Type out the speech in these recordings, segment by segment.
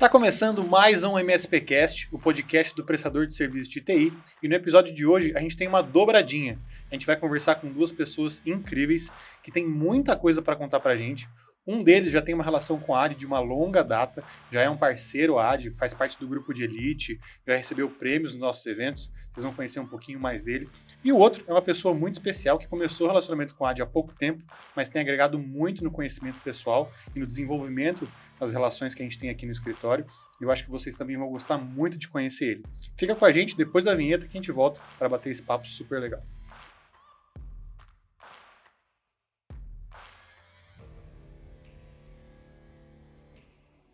Está começando mais um MSPcast, o podcast do prestador de serviço de TI, e no episódio de hoje a gente tem uma dobradinha. A gente vai conversar com duas pessoas incríveis que têm muita coisa para contar pra gente. Um deles já tem uma relação com a AD de uma longa data, já é um parceiro AD, faz parte do grupo de elite, já recebeu prêmios nos nossos eventos, vocês vão conhecer um pouquinho mais dele. E o outro é uma pessoa muito especial que começou o relacionamento com a AD há pouco tempo, mas tem agregado muito no conhecimento pessoal e no desenvolvimento das relações que a gente tem aqui no escritório. Eu acho que vocês também vão gostar muito de conhecer ele. Fica com a gente depois da vinheta que a gente volta para bater esse papo super legal.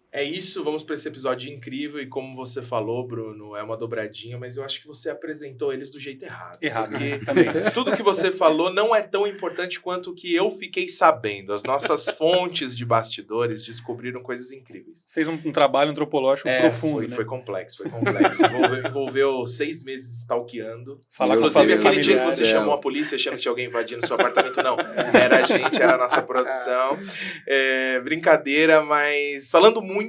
É isso, vamos para esse episódio incrível e como você falou, Bruno, é uma dobradinha, mas eu acho que você apresentou eles do jeito errado. Porque também. Tudo que você falou não é tão importante quanto o que eu fiquei sabendo. As nossas fontes de bastidores descobriram coisas incríveis. Fez um trabalho antropológico profundo, foi complexo. Envolveu 6 meses stalkeando. Inclusive, aquele dia que você chamou a polícia achando que tinha alguém invadindo seu apartamento, não. Era a gente, era a nossa produção. Brincadeira, mas falando muito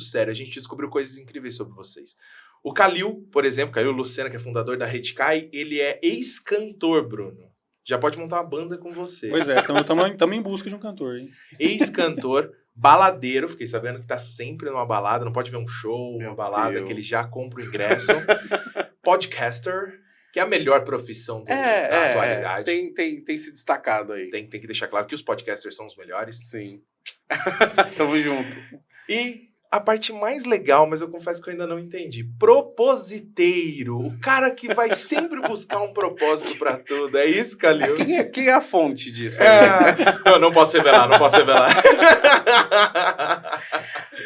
sério, a gente descobriu coisas incríveis sobre vocês. O Kalil, por exemplo, Kalil Lucena, que é fundador da Redkai, ele é ex-cantor, Bruno. Já pode montar uma banda com você. Pois é, estamos em busca de um cantor, hein? Ex-cantor, baladeiro, fiquei sabendo que tá sempre numa balada, não pode ver um show, uma balada, que ele já compra o ingresso. Podcaster, que é a melhor profissão da atualidade. Tem se destacado aí. Tem que deixar claro que os podcasters são os melhores. Sim. Tamo junto. E a parte mais legal, mas eu confesso que eu ainda não entendi. Propositeiro. O cara que vai sempre buscar um propósito pra tudo. É isso, Kalil? Quem é a fonte disso? Não posso revelar.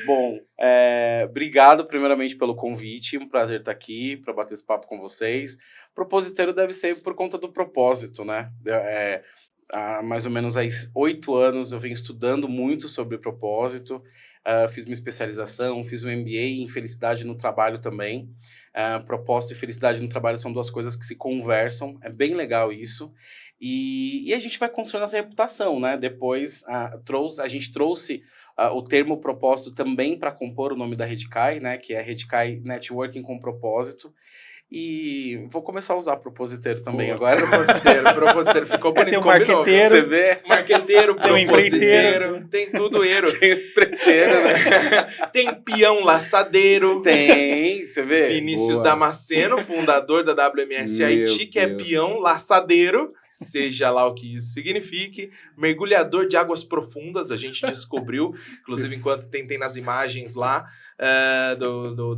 Bom, obrigado primeiramente pelo convite. Um prazer estar aqui para bater esse papo com vocês. Propositeiro deve ser por conta do propósito, né? Há mais ou menos 8 anos eu venho estudando muito sobre propósito. Fiz minha especialização, fiz um MBA em felicidade no trabalho também. Propósito e felicidade no trabalho são duas coisas que se conversam, é bem legal isso. E a gente vai construindo essa reputação, né? Depois a gente trouxe o termo propósito também para compor o nome da Redkai, né? Que é Redkai Networking com Propósito. E vou começar a usar propositeiro também agora. Propositeiro. Ficou bonito. Tem um marqueteiro. Você vê? Marqueteiro, propositeiro. Tem tudo eiro. Tem empreiteiro, né? Tem peão laçadeiro. Tem, você vê? Vinícius Damasceno, fundador da WMS Haiti, que é peão laçadeiro. Seja lá o que isso signifique. Mergulhador de águas profundas, a gente descobriu. Inclusive, enquanto tentei nas imagens lá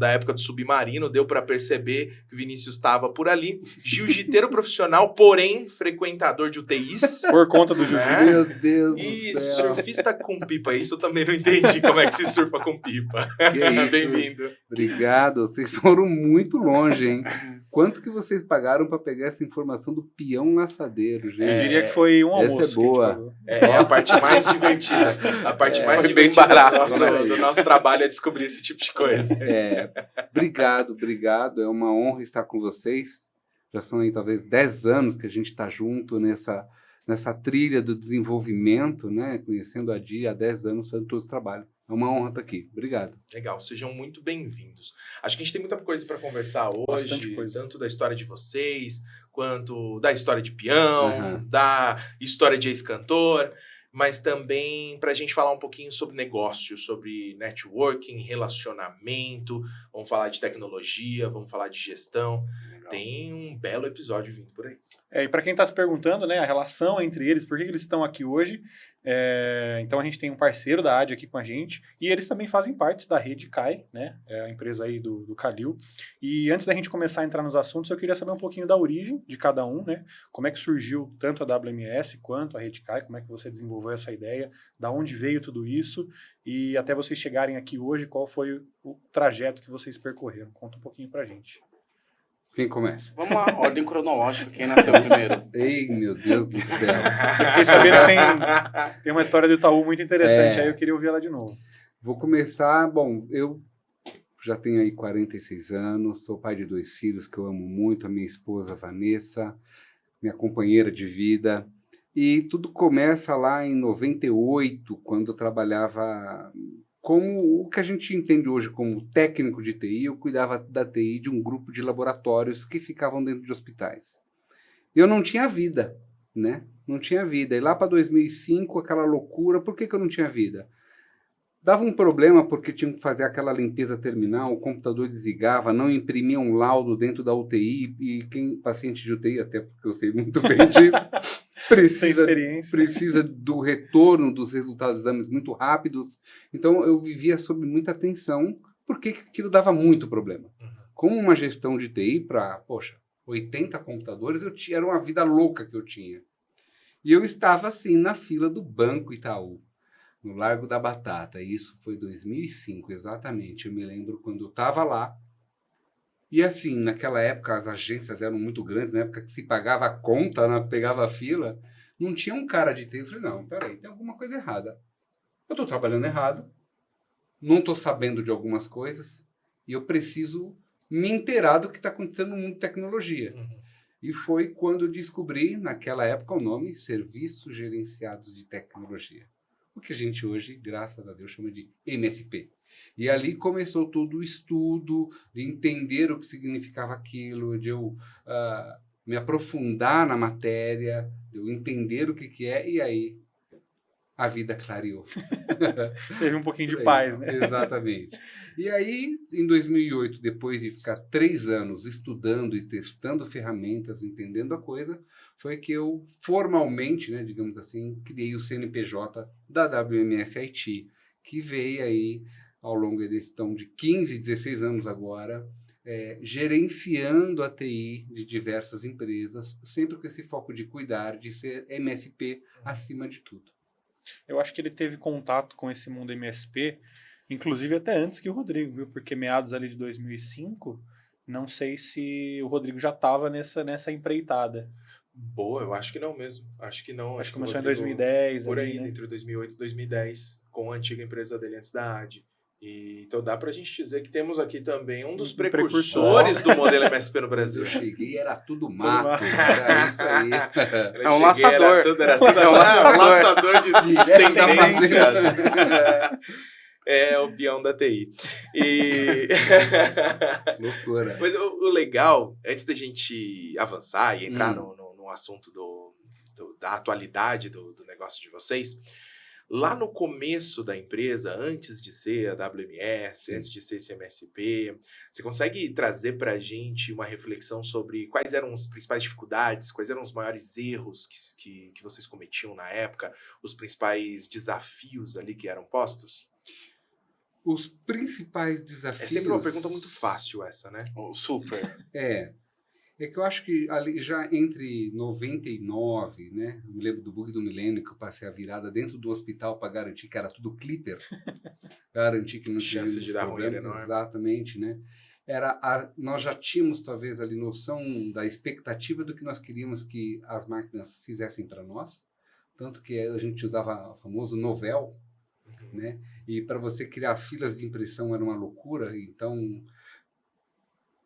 da época do submarino, deu para perceber que o Vinícius estava por ali. Jiu-jiteiro profissional, porém frequentador de UTIs. Por conta do jiu-jitsu. Meu Deus E do céu. surfista com pipa. Isso eu também não entendi como é que se surfa com pipa. Bem-vindo. Obrigado, vocês foram muito longe, hein? Quanto que vocês pagaram para pegar essa informação do peão laçadeiro, gente? Eu diria que foi um almoço. Essa é boa. É a parte mais divertida. A parte mais foi divertida bem barato, do nosso trabalho é descobrir esse tipo de coisa. Obrigado. É uma honra estar com vocês. Já são aí talvez 10 anos que a gente está junto nessa trilha do desenvolvimento, né? Conhecendo a Dia há 10 anos, fazendo todo esse trabalho. É uma honra estar aqui. Obrigado. Legal, sejam muito bem-vindos. Acho que a gente tem muita coisa para conversar hoje, Bastante coisa. Tanto da história de vocês, quanto da história de peão, da história de ex-cantor, mas também para a gente falar um pouquinho sobre negócio, sobre networking, relacionamento, vamos falar de tecnologia, vamos falar de gestão. Tem um belo episódio vindo por aí. E para quem está se perguntando, né, a relação entre eles, por que eles estão aqui hoje, então a gente tem um parceiro da AD aqui com a gente, e eles também fazem parte da Redkai, né, a empresa aí do Kalil. E antes da gente começar a entrar nos assuntos, eu queria saber um pouquinho da origem de cada um, né, como é que surgiu tanto a WMS quanto a Redkai, como é que você desenvolveu essa ideia, da onde veio tudo isso, e até vocês chegarem aqui hoje, qual foi o trajeto que vocês percorreram. Conta um pouquinho pra gente. Quem começa? Vamos lá, ordem cronológica, quem nasceu primeiro? Ei, meu Deus do céu. Eu fiquei sabendo que tem uma história do Itaú muito interessante, aí eu queria ouvir ela de novo. Vou começar, eu já tenho aí 46 anos, sou pai de 2 filhos que eu amo muito, a minha esposa Vanessa, minha companheira de vida, e tudo começa lá em 98, quando eu trabalhava como o que a gente entende hoje como técnico de TI, eu cuidava da TI de um grupo de laboratórios que ficavam dentro de hospitais. Eu não tinha vida, né? Não tinha vida. E lá para 2005, aquela loucura, por que eu não tinha vida? Dava um problema porque tinha que fazer aquela limpeza terminal, o computador desligava, não imprimia um laudo dentro da UTI, e paciente de UTI, até porque eu sei muito bem disso, precisa do retorno dos resultados dos exames muito rápidos. Então, eu vivia sob muita tensão, porque aquilo dava muito problema. Como uma gestão de TI para, 80 computadores, era uma vida louca que eu tinha. E eu estava, assim, na fila do Banco Itaú, no Largo da Batata. E isso foi 2005, exatamente. Eu me lembro quando eu estava lá. E assim, naquela época as agências eram muito grandes, na época que se pagava a conta, né, pegava a fila, não tinha um cara de TI. Eu falei, não, peraí, tem alguma coisa errada. Eu estou trabalhando errado, não estou sabendo de algumas coisas, e eu preciso me inteirar do que está acontecendo no mundo de tecnologia. E foi quando eu descobri, naquela época, o nome Serviços Gerenciados de Tecnologia. O que a gente hoje, graças a Deus, chama de MSP. E ali começou todo o estudo, de entender o que significava aquilo, de eu me aprofundar na matéria, de eu entender o que é, e aí a vida clareou. Teve um pouquinho de paz, né? Exatamente. E aí, em 2008, depois de ficar 3 anos estudando e testando ferramentas, entendendo a coisa, foi que eu formalmente, né, digamos assim, criei o CNPJ da WMS IT, que veio aí ao longo de 15, 16 anos agora, gerenciando a TI de diversas empresas, sempre com esse foco de cuidar, de ser MSP acima de tudo. Eu acho que ele teve contato com esse mundo MSP, inclusive até antes que o Rodrigo, viu? Porque meados ali de 2005, não sei se o Rodrigo já estava nessa empreitada. Boa, eu acho que não mesmo. Acho que não. Acho que começou em 2010. Por ali, aí, né? entre 2008 e 2010, com a antiga empresa dele antes da AD. Então dá pra gente dizer que temos aqui também um dos precursores do modelo MSP no Brasil. Eu cheguei, era tudo mato, era isso aí. É um laçador. Era tudo um laçador de tendências. É o peão da TI. Loucura. Mas o legal, antes da gente avançar e entrar no assunto da atualidade do negócio de vocês, lá no começo da empresa, antes de ser a WMS, antes de ser esse MSP, você consegue trazer para a gente uma reflexão sobre quais eram as principais dificuldades, quais eram os maiores erros que vocês cometiam na época, os principais desafios ali que eram postos? Os principais desafios... É sempre uma pergunta muito fácil essa, né? Super. É que eu acho que ali já entre 99, né? Eu me lembro do bug do milênio, que eu passei a virada dentro do hospital para garantir que era tudo clipper. Garantir que não tinha chance de dar ruim, problema. Exatamente, né? Nós já tínhamos, talvez, ali noção da expectativa do que nós queríamos que as máquinas fizessem para nós. Tanto que a gente usava o famoso Novell, né? E para você criar as filas de impressão era uma loucura. Então...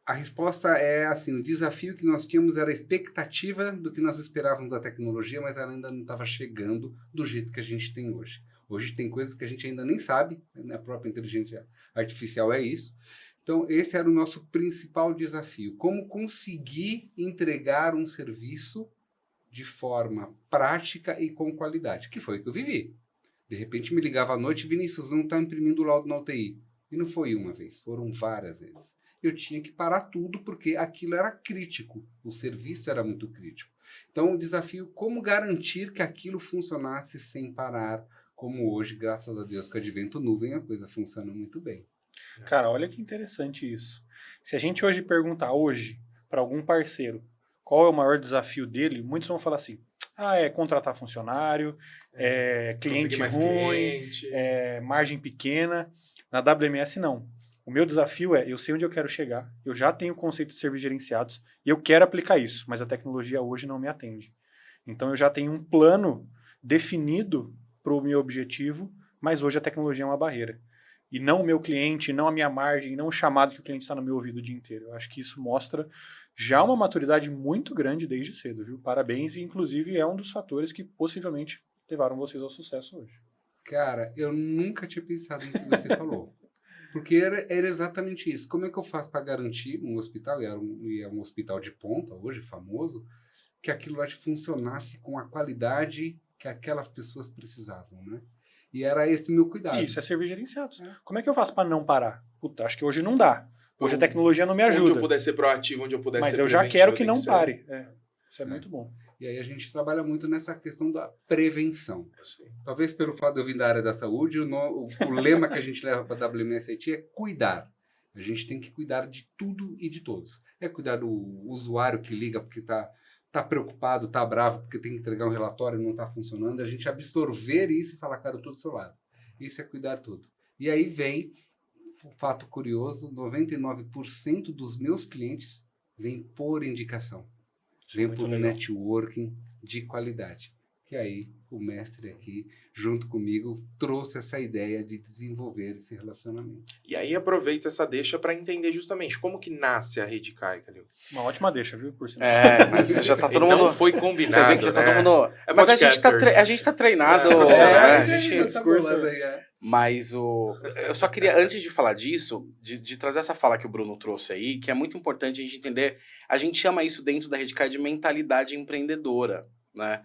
A resposta é assim, o desafio que nós tínhamos era a expectativa do que nós esperávamos da tecnologia, mas ela ainda não estava chegando do jeito que a gente tem hoje. Hoje tem coisas que a gente ainda nem sabe, né? A própria inteligência artificial é isso. Então, esse era o nosso principal desafio. Como conseguir entregar um serviço de forma prática e com qualidade, que foi o que eu vivi. De repente me ligava à noite, Vinícius, não está imprimindo o laudo na UTI. E não foi uma vez, foram várias vezes. Eu tinha que parar tudo porque aquilo era crítico, o serviço era muito crítico. Então, o desafio, como garantir que aquilo funcionasse sem parar, como hoje, graças a Deus, com o advento nuvem, a coisa funciona muito bem. Cara, olha que interessante isso. Se a gente hoje perguntar para algum parceiro qual é o maior desafio dele, muitos vão falar assim, é contratar funcionário, cliente ruim, margem pequena. Na WMS, não. O meu desafio eu sei onde eu quero chegar, eu já tenho o conceito de serviços gerenciados e eu quero aplicar isso, mas a tecnologia hoje não me atende. Então eu já tenho um plano definido para o meu objetivo, mas hoje a tecnologia é uma barreira. E não o meu cliente, não a minha margem, não o chamado que o cliente está no meu ouvido o dia inteiro. Eu acho que isso mostra já uma maturidade muito grande desde cedo, viu? Parabéns, e inclusive é um dos fatores que possivelmente levaram vocês ao sucesso hoje. Cara, eu nunca tinha pensado no que você falou. Porque era exatamente isso. Como é que eu faço para garantir um hospital, e é um hospital de ponta hoje, famoso, que aquilo lá funcionasse com a qualidade que aquelas pessoas precisavam, né? E era esse o meu cuidado. Isso, é serviço gerenciado. Como é que eu faço para não parar? Puta, acho que hoje não dá. Hoje a tecnologia não me ajuda. Onde eu puder ser proativo, onde eu puder Mas ser eu já preventivo, quero eu que tenho não ser. pare. Isso é muito bom. E aí a gente trabalha muito nessa questão da prevenção. Sim. Talvez pelo fato de eu vir da área da saúde, o lema que a gente leva para a WMS-IT é cuidar. A gente tem que cuidar de tudo e de todos. É cuidar do usuário que liga porque tá preocupado, tá bravo, porque tem que entregar um relatório e não está funcionando. A gente absorver isso e falar, cara, eu estou do seu lado. Isso é cuidar tudo. E aí vem o fato curioso, 99% dos meus clientes vêm por indicação. Vem por networking de qualidade. Que aí o mestre aqui, junto comigo, trouxe essa ideia de desenvolver esse relacionamento. E aí aproveito essa deixa para entender justamente como que nasce a Redecai, Calil. Uma ótima deixa, viu? Por sinal. Mas já tá todo Não mundo... foi combinado, Você vê que já tá todo mundo... É Mas podcasters. a gente tá treinado, É, a gente... Mas eu só queria, antes de falar disso, de trazer essa fala que o Bruno trouxe aí, que é muito importante a gente entender, a gente chama isso dentro da Redecai de mentalidade empreendedora, né?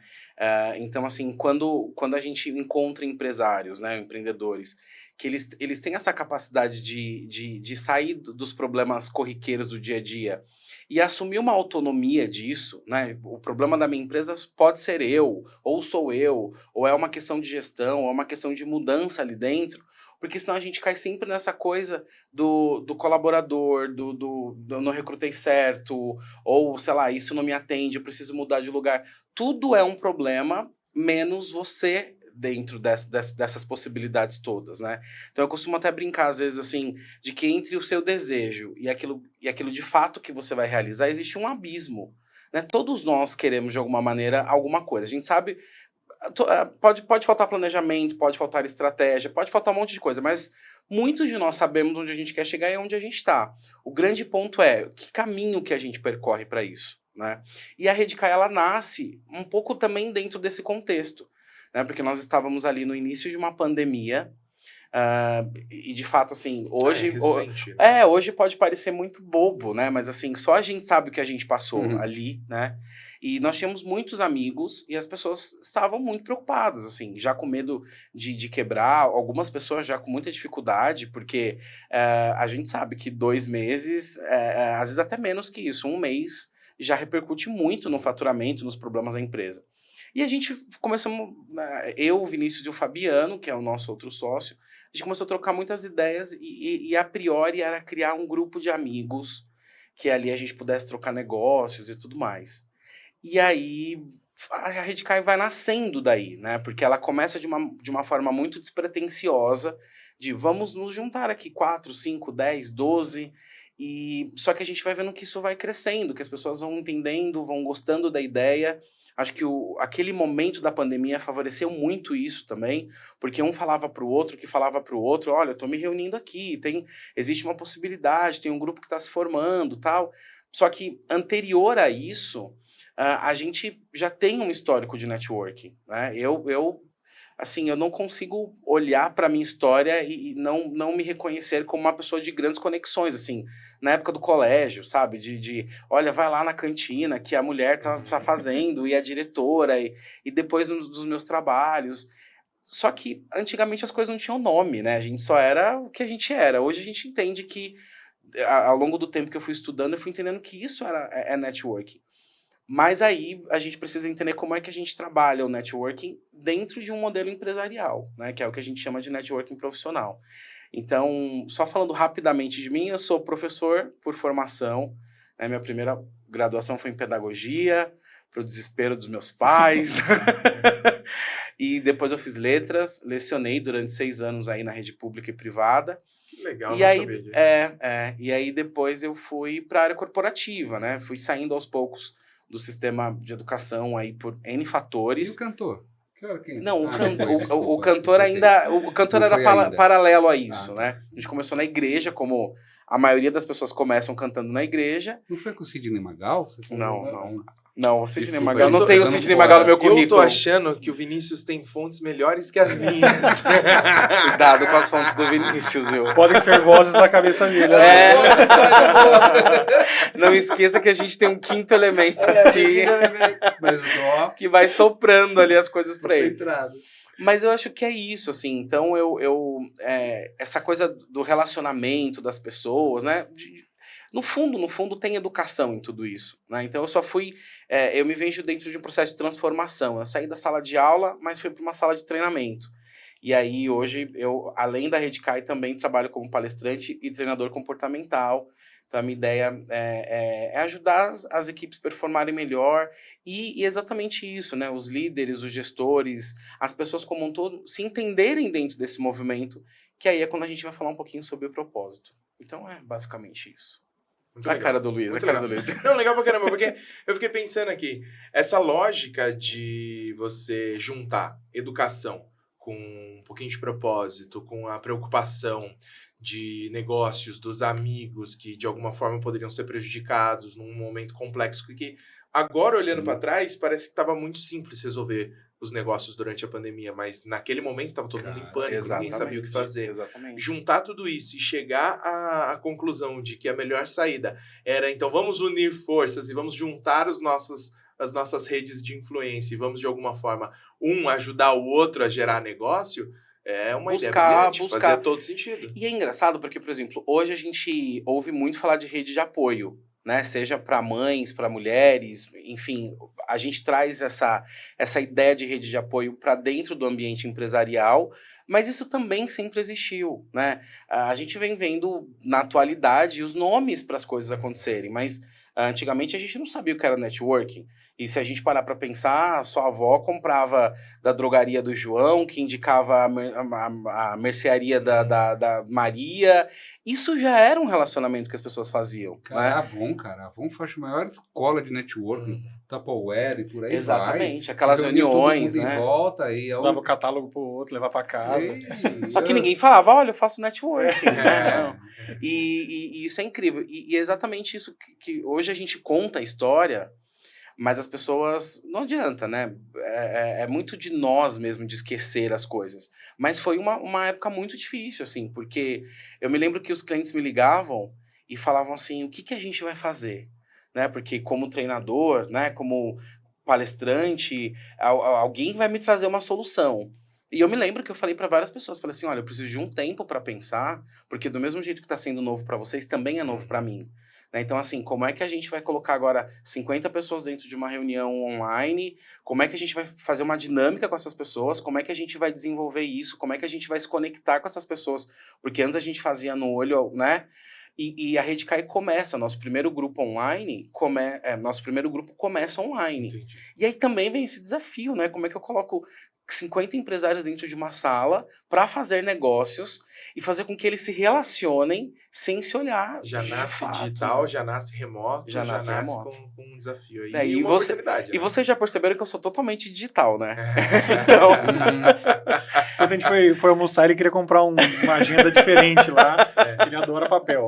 Então, assim, quando a gente encontra empresários, né, empreendedores, que eles têm essa capacidade de sair dos problemas corriqueiros do dia a dia e assumir uma autonomia disso, né? O problema da minha empresa pode ser eu, ou sou eu, ou é uma questão de gestão, ou é uma questão de mudança ali dentro, porque senão a gente cai sempre nessa coisa do colaborador, do não recrutei certo, ou, sei lá, isso não me atende, eu preciso mudar de lugar. Tudo é um problema, menos você dentro dessas possibilidades todas, né? Então eu costumo até brincar, às vezes, assim, de que entre o seu desejo e aquilo de fato que você vai realizar, existe um abismo, né? Todos nós queremos, de alguma maneira, alguma coisa. A gente sabe... Pode faltar planejamento, pode faltar estratégia, pode faltar um monte de coisa, mas muitos de nós sabemos onde a gente quer chegar e onde a gente está. O grande ponto é que caminho que a gente percorre para isso, né? E a Redecai, ela nasce um pouco também dentro desse contexto, né? Porque nós estávamos ali no início de uma pandemia, e de fato, assim, hoje... recente, né? Hoje pode parecer muito bobo, né? Mas assim, só a gente sabe o que a gente passou ali, né? E nós tínhamos muitos amigos e as pessoas estavam muito preocupadas, assim, já com medo de quebrar, algumas pessoas já com muita dificuldade, porque a gente sabe que 2 meses, às vezes até menos que isso, 1 mês já repercute muito no faturamento, nos problemas da empresa. E a gente começamos, eu, o Vinícius e o Fabiano, que é o nosso outro sócio, a gente começou a trocar muitas ideias e a priori era criar um grupo de amigos que ali a gente pudesse trocar negócios e tudo mais. E aí a Redecai vai nascendo daí, né? Porque ela começa de uma forma muito despretensiosa, de vamos nos juntar aqui 4, 5, 10, 12... E só que a gente vai vendo que isso vai crescendo, que as pessoas vão entendendo, vão gostando da ideia. Acho que aquele momento da pandemia favoreceu muito isso também, porque um falava para o outro, que falava para o outro, olha, eu estou me reunindo aqui, existe uma possibilidade, tem um grupo que está se formando, tal. Só que anterior a isso, a gente já tem um histórico de networking, né? Assim, eu não consigo olhar para a minha história e não me reconhecer como uma pessoa de grandes conexões, assim, na época do colégio, sabe? Olha, vai lá na cantina que a mulher tá fazendo, e a diretora, e depois dos meus trabalhos. Só que, antigamente, as coisas não tinham nome, né? A gente só era o que a gente era. Hoje a gente entende que, ao longo do tempo que eu fui estudando, eu fui entendendo que isso é networking. Mas aí a gente precisa entender como é que a gente trabalha o networking dentro de um modelo empresarial, né? Que é o que a gente chama de networking profissional. Então, só falando rapidamente de mim, eu sou professor por formação, né? Minha primeira graduação foi em pedagogia, para o desespero dos meus pais. E depois eu fiz letras, lecionei durante 6 anos aí na rede pública e privada. Legal, e não aí, sabia disso. E aí depois eu fui para a área corporativa, né? Fui saindo aos poucos do sistema de educação aí por N fatores. E o cantor? Não, o cantor ainda... O cantor era paralelo a isso, né? A gente começou na igreja, como a maioria das pessoas começam cantando na igreja. Não foi com o Sidney Magal? Não. Não, o Sidney Desculpa, Magal. eu Não tô tem o jogando Sidney fora. Magal no meu Eu tô currículo. achando que o Vinícius tem fontes melhores que as minhas. Cuidado com as fontes do Vinícius, viu? Podem ser vozes na cabeça dele. É. Pode. Não esqueça que a gente tem um quinto elemento aqui Mas ó, que vai soprando ali as coisas pra ele. concentrado. Mas eu acho que é isso, assim. Então, essa coisa do relacionamento das pessoas, né? No fundo, tem educação em tudo isso, né? Então, eu me vejo dentro de um processo de transformação. Eu saí da sala de aula, mas fui para uma sala de treinamento. E aí, hoje, eu, além da Redkai, também trabalho como palestrante e treinador comportamental. Então, a minha ideia é ajudar as equipes a performarem melhor e exatamente isso, né? Os líderes, os gestores, as pessoas como um todo se entenderem dentro desse movimento, que aí é quando a gente vai falar um pouquinho sobre o propósito. Então, é basicamente isso. Muito A legal. cara do Luiz, Muito a cara legal. do Luiz. Não, legal pra caramba, porque eu fiquei pensando aqui, essa lógica de você juntar educação com um pouquinho de propósito, com a preocupação de negócios, dos amigos que de alguma forma poderiam ser prejudicados num momento complexo, porque agora olhando para trás parece que estava muito simples resolver os negócios durante a pandemia, mas naquele momento estava todo mundo em pânico, ninguém sabia o que fazer. Exatamente. Juntar tudo isso e chegar à conclusão de que a melhor saída era, então, vamos unir forças e vamos juntar as nossas redes de influência e vamos, de alguma forma, ajudar o outro a gerar negócio, é uma ideia brilhante, fazia todo sentido. E é engraçado porque, por exemplo, hoje a gente ouve muito falar de rede de apoio, né? Seja para mães, para mulheres, enfim, a gente traz essa ideia de rede de apoio para dentro do ambiente empresarial, mas isso também sempre existiu, né? A gente vem vendo na atualidade os nomes para as coisas acontecerem, mas antigamente a gente não sabia o que era networking. E se a gente parar para pensar, sua avó comprava da drogaria do João, que indicava a mercearia da Maria. Isso já era um relacionamento que as pessoas faziam. Cara, Né? a Avon faz a maior escola de networking, Tupperware e por aí Exatamente, vai. aquelas Reunia todo reuniões, mundo né? em volta e Dava o catálogo pro outro, levar pra casa. Só que ninguém falava, olha, eu faço networking. É. Né? Não. E isso é incrível. E é exatamente isso que hoje a gente conta a história, mas as pessoas, não adianta, né? É muito de nós mesmo, de esquecer as coisas. Mas foi uma época muito difícil, assim, porque eu me lembro que os clientes me ligavam e falavam assim, o que a gente vai fazer? Né? Porque como treinador, né? Como palestrante, alguém vai me trazer uma solução. E eu me lembro que eu falei para várias pessoas, falei assim, olha, eu preciso de um tempo para pensar, porque do mesmo jeito que está sendo novo para vocês, também é novo para mim. Né? Então, assim, como é que a gente vai colocar agora 50 pessoas dentro de uma reunião online? Como é que a gente vai fazer uma dinâmica com essas pessoas? Como é que a gente vai desenvolver isso? Como é que a gente vai se conectar com essas pessoas? Porque antes a gente fazia no olho, né? E a Redkai começa, nosso primeiro grupo online, nosso primeiro grupo começa online. Entendi. E aí também vem esse desafio, né? Como é que eu coloco 50 empresários dentro de uma sala para fazer negócios e fazer com que eles se relacionem sem se olhar. Já de nasce fato, digital, né? já nasce remoto, já nasce remoto. com um desafio aí. E uma oportunidade. E né? vocês já perceberam que eu sou totalmente digital, né? Então, Quando a gente foi almoçar, ele queria comprar uma agenda diferente lá. Ele adora papel.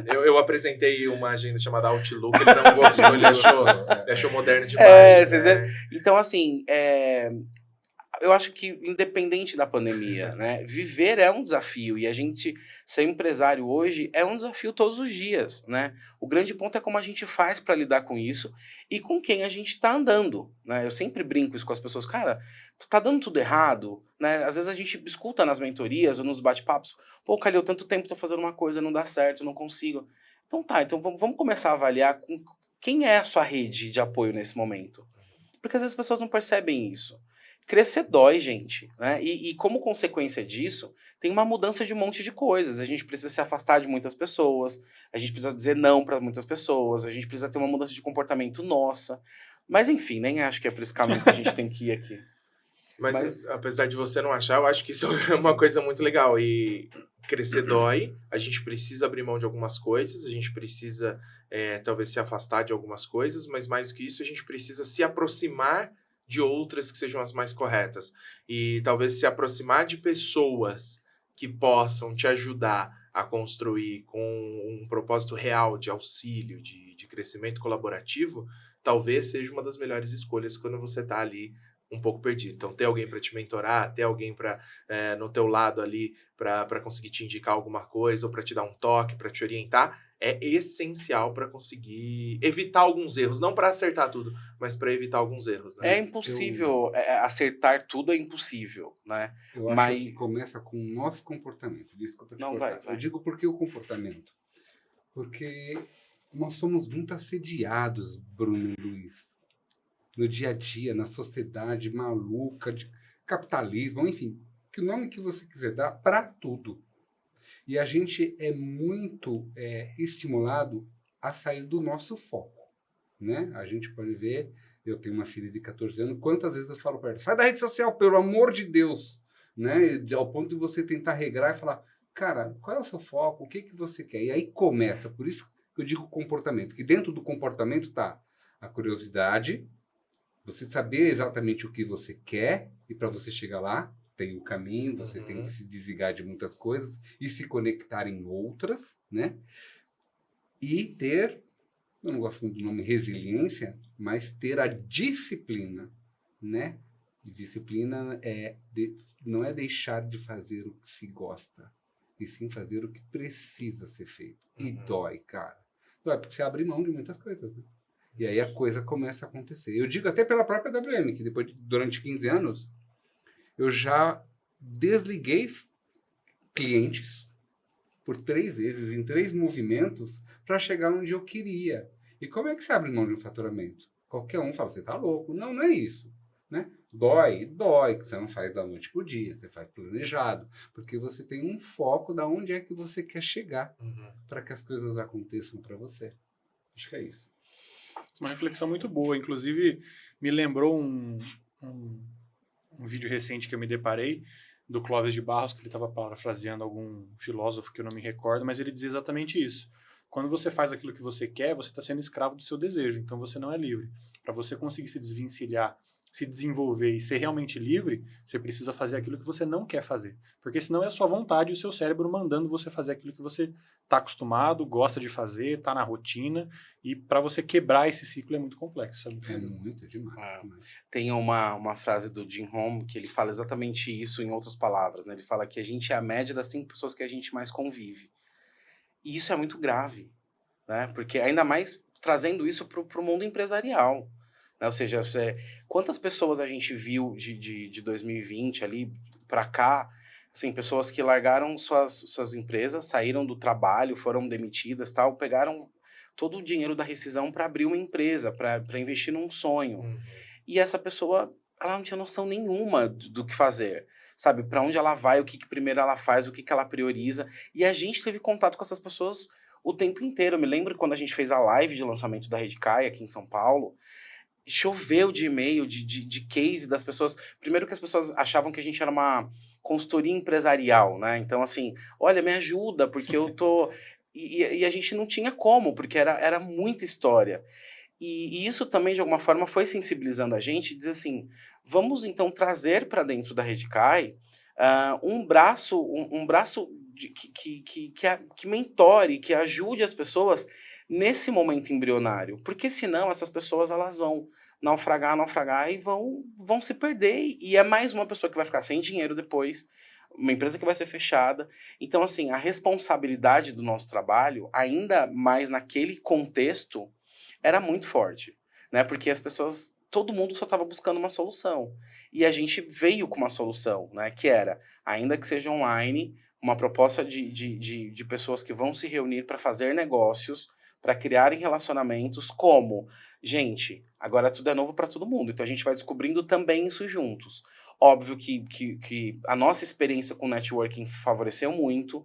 Eu apresentei uma agenda chamada Outlook, ele não gostou, ele achou moderno demais. vocês viram? Então, assim, eu acho que independente da pandemia, né, viver é um desafio e a gente ser empresário hoje é um desafio todos os dias, né? O grande ponto é como a gente faz para lidar com isso e com quem a gente está andando, né? Eu sempre brinco isso com as pessoas, cara, tu tá dando tudo errado, né? Às vezes a gente escuta nas mentorias ou nos bate-papos, pô, Calil, tanto tempo tô fazendo uma coisa, não dá certo, não consigo. Então então vamos começar a avaliar quem é a sua rede de apoio nesse momento. Porque às vezes as pessoas não percebem isso. Crescer dói, gente, né? E como consequência disso, tem uma mudança de um monte de coisas. A gente precisa se afastar de muitas pessoas, a gente precisa dizer não para muitas pessoas, a gente precisa ter uma mudança de comportamento nossa. Mas enfim, nem acho que é por esse caminho que a gente tem que ir aqui. Mas apesar de você não achar, eu acho que isso é uma coisa muito legal. E crescer dói, a gente precisa abrir mão de algumas coisas, a gente precisa talvez se afastar de algumas coisas, mas mais do que isso, a gente precisa se aproximar de outras que sejam as mais corretas. E talvez se aproximar de pessoas que possam te ajudar a construir com um propósito real de auxílio, de crescimento colaborativo, talvez seja uma das melhores escolhas quando você tá ali um pouco perdido. Então, ter alguém para te mentorar, ter alguém para no teu lado ali para conseguir te indicar alguma coisa ou para te dar um toque, para te orientar, é essencial para conseguir evitar alguns erros, não para acertar tudo, mas para evitar alguns erros, né? É impossível, acertar tudo é impossível, né? Eu acho que começa com o nosso comportamento. Desculpa te Não, cortar. vai. Eu digo por que o comportamento? Porque nós somos muito assediados, Bruno e Luiz, no dia a dia, na sociedade maluca, de capitalismo, enfim, que o nome que você quiser dar, para tudo. E a gente é muito estimulado a sair do nosso foco, né? A gente pode ver, eu tenho uma filha de 14 anos, quantas vezes eu falo para ela, sai da rede social, pelo amor de Deus, né? Ao ponto de você tentar regrar e falar, cara, qual é o seu foco, o que você quer? E aí começa, por isso que eu digo comportamento, que dentro do comportamento está a curiosidade, você saber exatamente o que você quer e para você chegar lá, tem o caminho, você tem que se desligar de muitas coisas e se conectar em outras, né? E ter, eu não gosto muito do nome resiliência, mas ter a disciplina, né? E disciplina não é deixar de fazer o que se gosta, e sim fazer o que precisa ser feito. E dói, cara. Dói porque você abre mão de muitas coisas, né? E aí a coisa começa a acontecer. Eu digo até pela própria WM, que durante 15 anos, eu já desliguei clientes por 3 vezes, em 3 movimentos, para chegar onde eu queria. E como é que você abre mão de um faturamento? Qualquer um fala, você tá louco. Não, não é isso. Né? Dói, que você não faz da noite pro dia, você faz planejado, porque você tem um foco da onde é que você quer chegar, para que as coisas aconteçam para você. Acho que é isso. Uma reflexão muito boa. Inclusive, me lembrou um vídeo recente que eu me deparei, do Clóvis de Barros, que ele estava parafraseando algum filósofo que eu não me recordo, mas ele dizia exatamente isso. Quando você faz aquilo que você quer, você está sendo escravo do seu desejo, então você não é livre. Para você conseguir se desvencilhar, se desenvolver e ser realmente livre, você precisa fazer aquilo que você não quer fazer. Porque senão é a sua vontade e o seu cérebro mandando você fazer aquilo que você está acostumado, gosta de fazer, está na rotina, e para você quebrar esse ciclo é muito complexo. É muito demais. Tem uma frase do Jim Rohn que ele fala exatamente isso em outras palavras, né? Ele fala que a gente é a média das 5 pessoas que a gente mais convive. E isso é muito grave, né? Porque ainda mais trazendo isso para o mundo empresarial. Né? Ou seja, quantas pessoas a gente viu de 2020 ali para cá, assim, pessoas que largaram suas empresas, saíram do trabalho, foram demitidas, tal, pegaram todo o dinheiro da rescisão para abrir uma empresa, para investir num sonho. E essa pessoa, ela não tinha noção nenhuma do que fazer. Sabe, para onde ela vai, o que primeiro ela faz, o que ela prioriza. E a gente teve contato com essas pessoas o tempo inteiro. Eu me lembro quando a gente fez a live de lançamento da Redcai aqui em São Paulo, choveu de e-mail, de case das pessoas. Primeiro que as pessoas achavam que a gente era uma consultoria empresarial, né? Então, assim, olha, me ajuda, porque eu tô... E a gente não tinha como, porque era muita história. E isso também, de alguma forma, foi sensibilizando a gente, dizer assim, vamos então trazer para dentro da Redcai um braço que mentore, que ajude as pessoas nesse momento embrionário. Porque senão essas pessoas elas vão naufragar e vão se perder. E é mais uma pessoa que vai ficar sem dinheiro depois, uma empresa que vai ser fechada. Então, assim, a responsabilidade do nosso trabalho, ainda mais naquele contexto, era muito forte, né? Porque as pessoas, todo mundo só estava buscando uma solução. E a gente veio com uma solução, né? Que era, ainda que seja online, uma proposta de pessoas que vão se reunir para fazer negócios, para criarem relacionamentos como, gente, agora tudo é novo para todo mundo, então a gente vai descobrindo também isso juntos. Óbvio que a nossa experiência com networking favoreceu muito,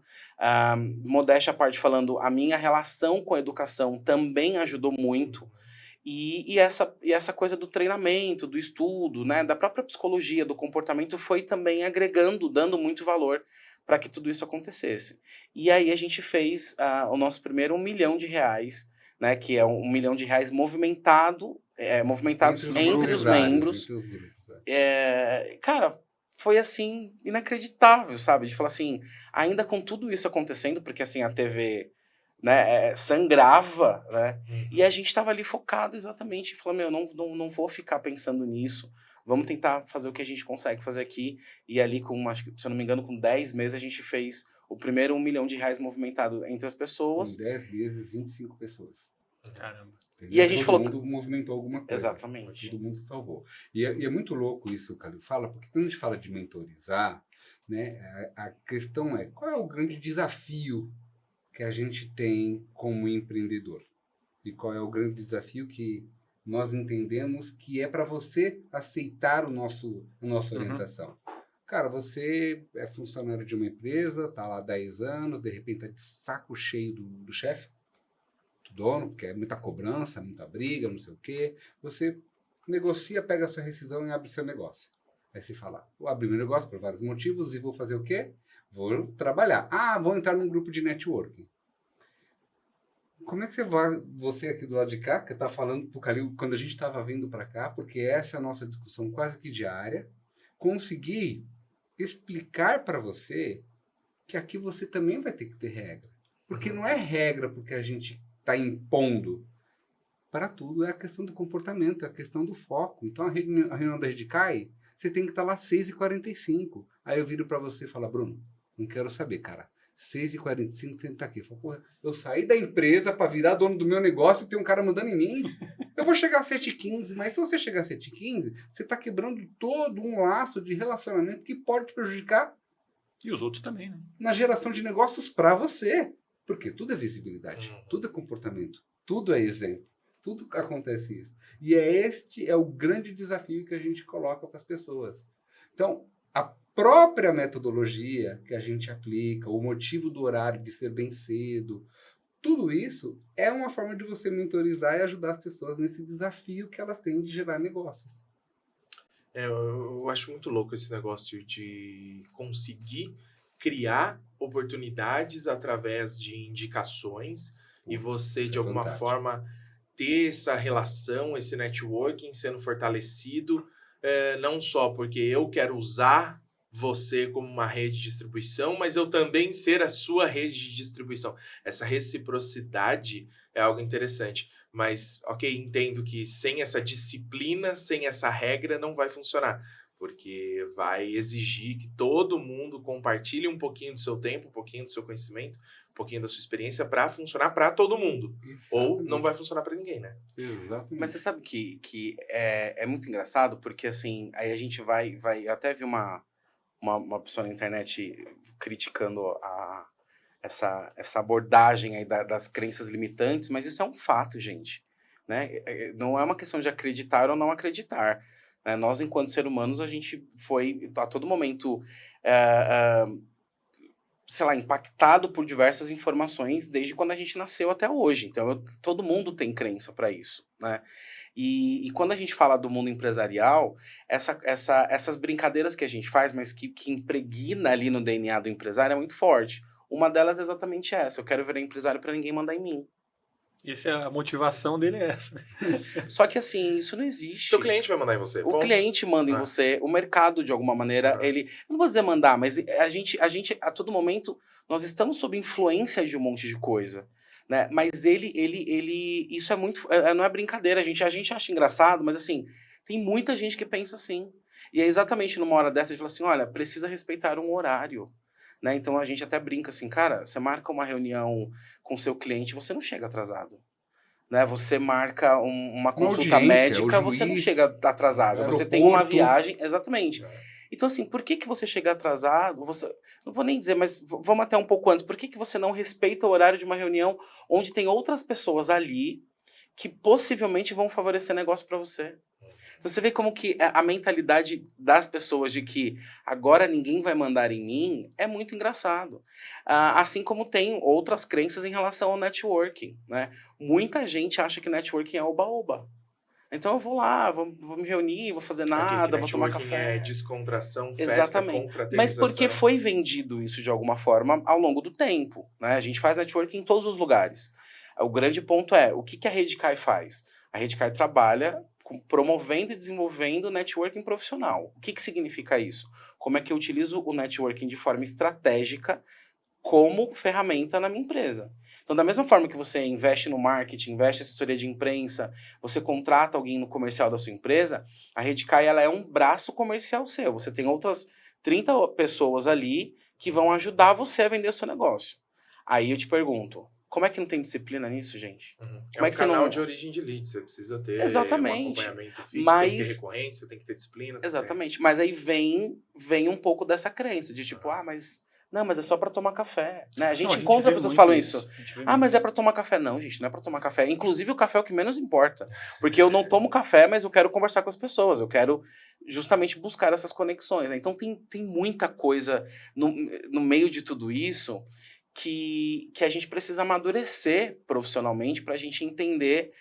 modéstia à parte falando, a minha relação com a educação também ajudou muito, e essa coisa do treinamento, do estudo, né, da própria psicologia, do comportamento foi também agregando, dando muito valor para que tudo isso acontecesse. E aí a gente fez o nosso primeiro R$1 milhão, né, que é R$1 milhão movimentados entre os membros. Cara, foi assim, inacreditável, sabe? De falar assim, ainda com tudo isso acontecendo, porque assim, a TV né? Sangrava, né? E a gente estava ali focado exatamente, falando, não vou ficar pensando nisso, vamos tentar fazer o que a gente consegue fazer aqui. E ali, acho que, se eu não me engano, com 10 meses, a gente fez o primeiro R$1 milhão movimentado entre as pessoas. Em 10 meses, 25 pessoas. Caramba. E a gente Todo falou... mundo movimentou alguma coisa. Exatamente. Todo mundo se salvou. E é muito louco isso que o Calil fala, porque quando a gente fala de mentorizar, né, a questão é, qual é o grande desafio que a gente tem como empreendedor? E qual é o grande desafio que nós entendemos que é para você aceitar a nossa orientação? Cara, você é funcionário de uma empresa, tá lá há 10 anos, de repente tá de saco cheio do chefe, do dono, porque é muita cobrança, muita briga, não sei o quê. Você negocia, pega a sua rescisão e abre seu negócio. Aí você fala, vou abrir meu negócio por vários motivos e vou fazer o quê? Vou trabalhar. Vou entrar num grupo de networking. Como é que você aqui do lado de cá, que está falando pro Calil, quando a gente estava vindo para cá, porque essa é a nossa discussão quase que diária, conseguir explicar para você que aqui você também vai ter que ter regra. Porque não é regra porque a gente está impondo. Para tudo é a questão do comportamento, é a questão do foco. Então a reunião da Redcai, você tem que estar lá às 6h45. Aí eu viro para você e falo, Bruno, não quero saber, cara. 6h45 você tem que estar aqui. Eu falo, porra, eu saí da empresa para virar dono do meu negócio e tem um cara mandando em mim. Eu vou chegar às 7h15, mas se você chegar às 7h15, você está quebrando todo um laço de relacionamento que pode te prejudicar. E os outros também, né? Na geração de negócios para você. Porque tudo é visibilidade, tudo é comportamento, tudo é exemplo, tudo acontece isso. E este é o grande desafio que a gente coloca para as pessoas. Então, a própria metodologia que a gente aplica, o motivo do horário de ser bem cedo, tudo isso é uma forma de você mentorizar e ajudar as pessoas nesse desafio que elas têm de gerar negócios. Eu acho muito louco esse negócio de conseguir criar oportunidades através de indicações e você, de alguma forma, ter essa relação, esse networking sendo fortalecido, não só porque eu quero usar você como uma rede de distribuição, mas eu também ser a sua rede de distribuição. Essa reciprocidade é algo interessante. Mas, ok, entendo que sem essa disciplina, sem essa regra, não vai funcionar. Porque vai exigir que todo mundo compartilhe um pouquinho do seu tempo, um pouquinho do seu conhecimento, um pouquinho da sua experiência para funcionar para todo mundo. Exatamente. Ou não vai funcionar para ninguém, né? Exatamente. Mas você sabe que é muito engraçado, porque assim, aí a gente vai eu até vi uma pessoa na internet criticando essa abordagem aí das crenças limitantes, mas isso é um fato, gente. Né? Não é uma questão de acreditar ou não acreditar. Né? Nós, enquanto seres humanos, a gente foi a todo momento, sei lá, impactado por diversas informações desde quando a gente nasceu até hoje. Então, todo mundo tem crença para isso, né? E quando a gente fala do mundo empresarial, essas brincadeiras que a gente faz, mas que impregna ali no DNA do empresário é muito forte. Uma delas é exatamente essa. Eu quero virar empresário para ninguém mandar em mim. A motivação dele é essa. Só que assim, isso não existe. Seu cliente vai mandar em você. O cliente manda em você, o mercado, de alguma maneira, ele... Não vou dizer mandar, mas a gente, a todo momento, nós estamos sob influência de um monte de coisa. Né? Mas ele isso é muito... não é brincadeira, a gente acha engraçado, mas assim, tem muita gente que pensa assim. E é exatamente numa hora dessa, a gente fala assim, olha, precisa respeitar um horário. Né? Então a gente até brinca assim, cara, você marca uma reunião com seu cliente, você não chega atrasado. Né? Você marca uma consulta médica, você não chega atrasado. Você tem uma viagem, exatamente. Então assim, por que você chega atrasado? Não vou nem dizer, mas vamos até um pouco antes. Por que você não respeita o horário de uma reunião onde tem outras pessoas ali que possivelmente vão favorecer negócio para você? Você vê como que a mentalidade das pessoas de que agora ninguém vai mandar em mim é muito engraçado. Assim como tem outras crenças em relação ao networking. Né? Muita gente acha que networking é oba-oba. Então eu vou lá, vou me reunir, vou fazer nada, vou tomar café. É descontração, festa, exatamente. confraternização. Mas porque foi vendido isso de alguma forma ao longo do tempo. Né? A gente faz networking em todos os lugares. O grande ponto é, o que a Redcai faz? A Redcai trabalha promovendo e desenvolvendo networking profissional. O que significa isso? Como é que eu utilizo o networking de forma estratégica como ferramenta na minha empresa. Então, da mesma forma que você investe no marketing, investe em assessoria de imprensa, você contrata alguém no comercial da sua empresa, a Redcai, ela é um braço comercial seu. Você tem outras 30 pessoas ali que vão ajudar você a vender o seu negócio. Aí eu te pergunto, como é que não tem disciplina nisso, gente? Uhum. Como É um é que você canal não... de origem de lead, você precisa ter Exatamente. um acompanhamento fixo, Mas... tem que ter recorrência, tem que ter disciplina. Exatamente. Mas aí vem um pouco dessa crença de tipo, mas... Não, mas é só pra tomar café. Né? A gente encontra pessoas que falam isso. Mas é pra tomar café. Não, gente, não é pra tomar café. Inclusive, o café é o que menos importa. Porque eu não tomo café, mas eu quero conversar com as pessoas. Eu quero justamente buscar essas conexões. Né? Então, tem muita coisa no meio de tudo isso que a gente precisa amadurecer profissionalmente pra gente entender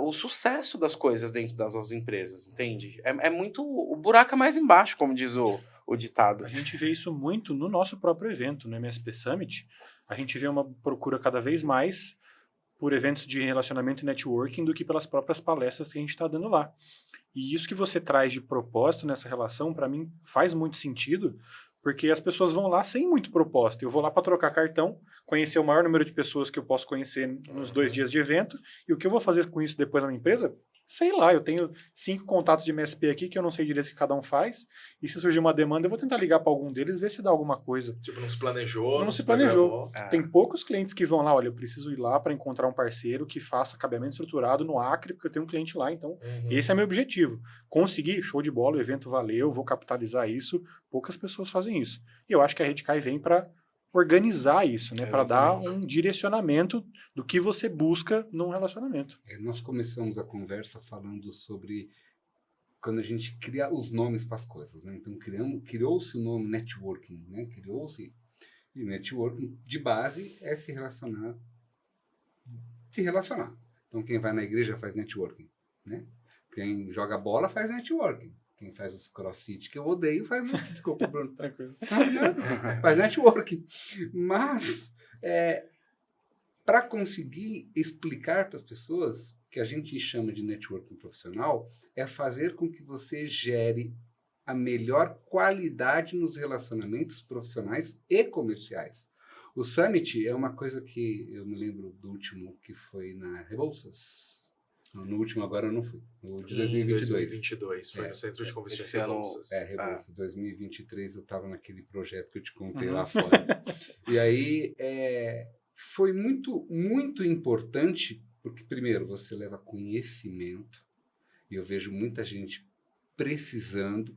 o sucesso das coisas dentro das nossas empresas, entende? É muito... O buraco é mais embaixo, como diz o ditado. A gente vê isso muito no nosso próprio evento, no MSP Summit. A gente vê uma procura cada vez mais por eventos de relacionamento e networking do que pelas próprias palestras que a gente está dando lá. E isso que você traz de propósito nessa relação, para mim, faz muito sentido, porque as pessoas vão lá sem muito propósito. Eu vou lá para trocar cartão, conhecer o maior número de pessoas que eu posso conhecer nos 2 dias de evento, e o que eu vou fazer com isso depois na minha empresa? Sei lá, eu tenho 5 contatos de MSP aqui que eu não sei direito o que cada um faz, e se surgir uma demanda, eu vou tentar ligar para algum deles e ver se dá alguma coisa. Tipo, não se planejou. Não se planejou. Tem poucos clientes que vão lá, olha, eu preciso ir lá para encontrar um parceiro que faça cabeamento estruturado no Acre, porque eu tenho um cliente lá, então esse é meu objetivo. Conseguir, show de bola, o evento valeu, vou capitalizar isso. Poucas pessoas fazem isso. E eu acho que a Redcai vem para organizar isso, né, para dar um direcionamento do que você busca num relacionamento. Nós começamos a conversa falando sobre quando a gente cria os nomes para as coisas, né? Então criou-se o nome networking, né? Criou-se, e networking de base é se relacionar. Então quem vai na igreja faz networking, né? Quem joga bola faz networking. Quem faz os crossfit que eu odeio faz... Desculpa, Bruno. Tranquilo. Faz networking. Mas, para conseguir explicar para as pessoas que a gente chama de networking profissional, é fazer com que você gere a melhor qualidade nos relacionamentos profissionais e comerciais. O Summit é uma coisa que eu me lembro do último, que foi na Rebouças. No último agora eu não fui. No de 2022. Foi no Centro de Convenções esse ano, Rebouças. Rebouças. 2023 eu estava naquele projeto que eu te contei lá fora. E aí foi muito, muito importante, porque primeiro você leva conhecimento, e eu vejo muita gente precisando,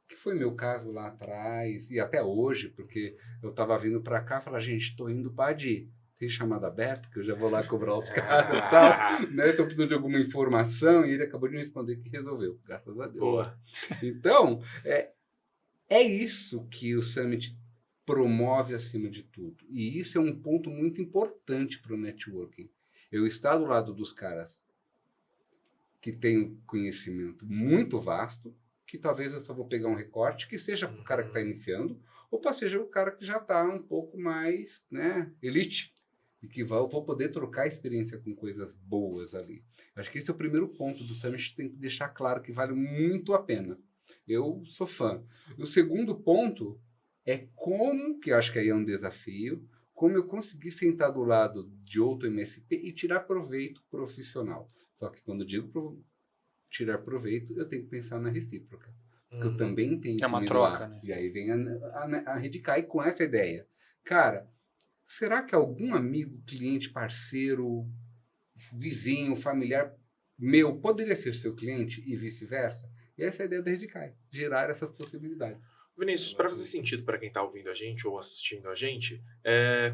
que foi meu caso lá atrás, e até hoje, porque eu estava vindo para cá e falava, gente, estou indo para Adi. Tem chamada aberta, que eu já vou lá cobrar os caras e tal, né? Estou precisando de alguma informação, e ele acabou de me responder que resolveu, graças a Deus. Boa. Então, é isso que o Summit promove acima de tudo. E isso é um ponto muito importante para o networking. Eu estar do lado dos caras que têm conhecimento muito vasto, que talvez eu só vou pegar um recorte, que seja para o cara que está iniciando, ou para seja o cara que já está um pouco mais, né, elite. E que eu vou poder trocar experiência com coisas boas ali. Acho que esse é o primeiro ponto do Summit, tem que deixar claro que vale muito a pena. Eu sou fã. O segundo ponto é como, que eu acho que aí é um desafio, como eu consegui sentar do lado de outro MSP e tirar proveito profissional. Só que quando eu digo tirar proveito, eu tenho que pensar na recíproca. Porque eu também tenho que uma me troca, doar. né? E aí vem a Redcai com essa ideia. Cara, será que algum amigo, cliente, parceiro, vizinho, familiar meu poderia ser seu cliente e vice-versa? E essa é a ideia da Redcai, gerar essas possibilidades. Vinícius, para fazer sentido para quem está ouvindo a gente ou assistindo a gente,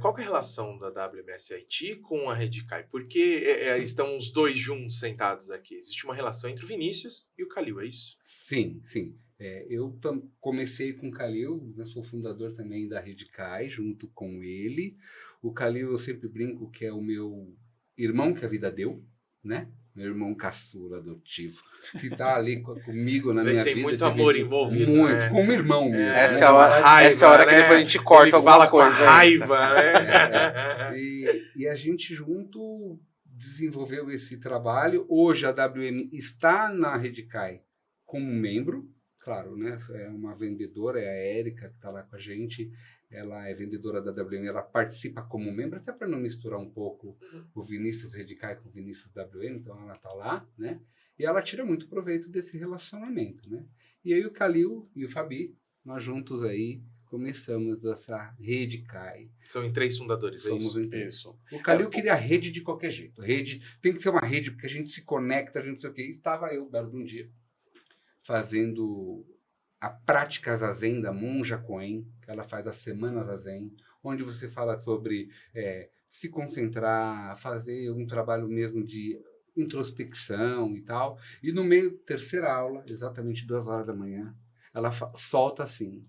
qual que é a relação da WMS IT com a Redcai? Por que estão os dois juntos sentados aqui? Existe uma relação entre o Vinícius e o Calil, é isso? Sim, sim. Eu comecei com o Calil, eu sou fundador também da Redcai, junto com ele. O Calil, eu sempre brinco que é o meu irmão que a vida deu, né? Meu irmão caçula adotivo, que está ali comigo na minha vida. Tem muito amor envolvido, muito, né? como irmão mesmo. Essa é a hora que depois a gente corta alguma coisa. Com raiva, né? E a gente junto desenvolveu esse trabalho. Hoje a WM está na Redcai como membro, claro, né? É uma vendedora, é a Érica que está lá com a gente. ela é vendedora da WM, ela participa como membro, até para não misturar um pouco o Vinícius Redicai com o Vinícius WM, então ela está lá, né? E ela tira muito proveito desse relacionamento, né? E aí o Calil e o Fabi, nós juntos aí começamos essa rede CAI. São em 3 fundadores, é Somos isso? em 3. Isso. O Calil queria rede de qualquer jeito. Rede tem que ser uma rede, porque a gente se conecta, a gente não sei o quê. Estava eu, belo de um dia, fazendo a prática Zazen da Monja Coen, que ela faz as semanas Zazen, onde você fala sobre se concentrar, fazer um trabalho mesmo de introspecção e tal. E no meio, terceira aula, exatamente 2 horas da manhã, ela solta assim: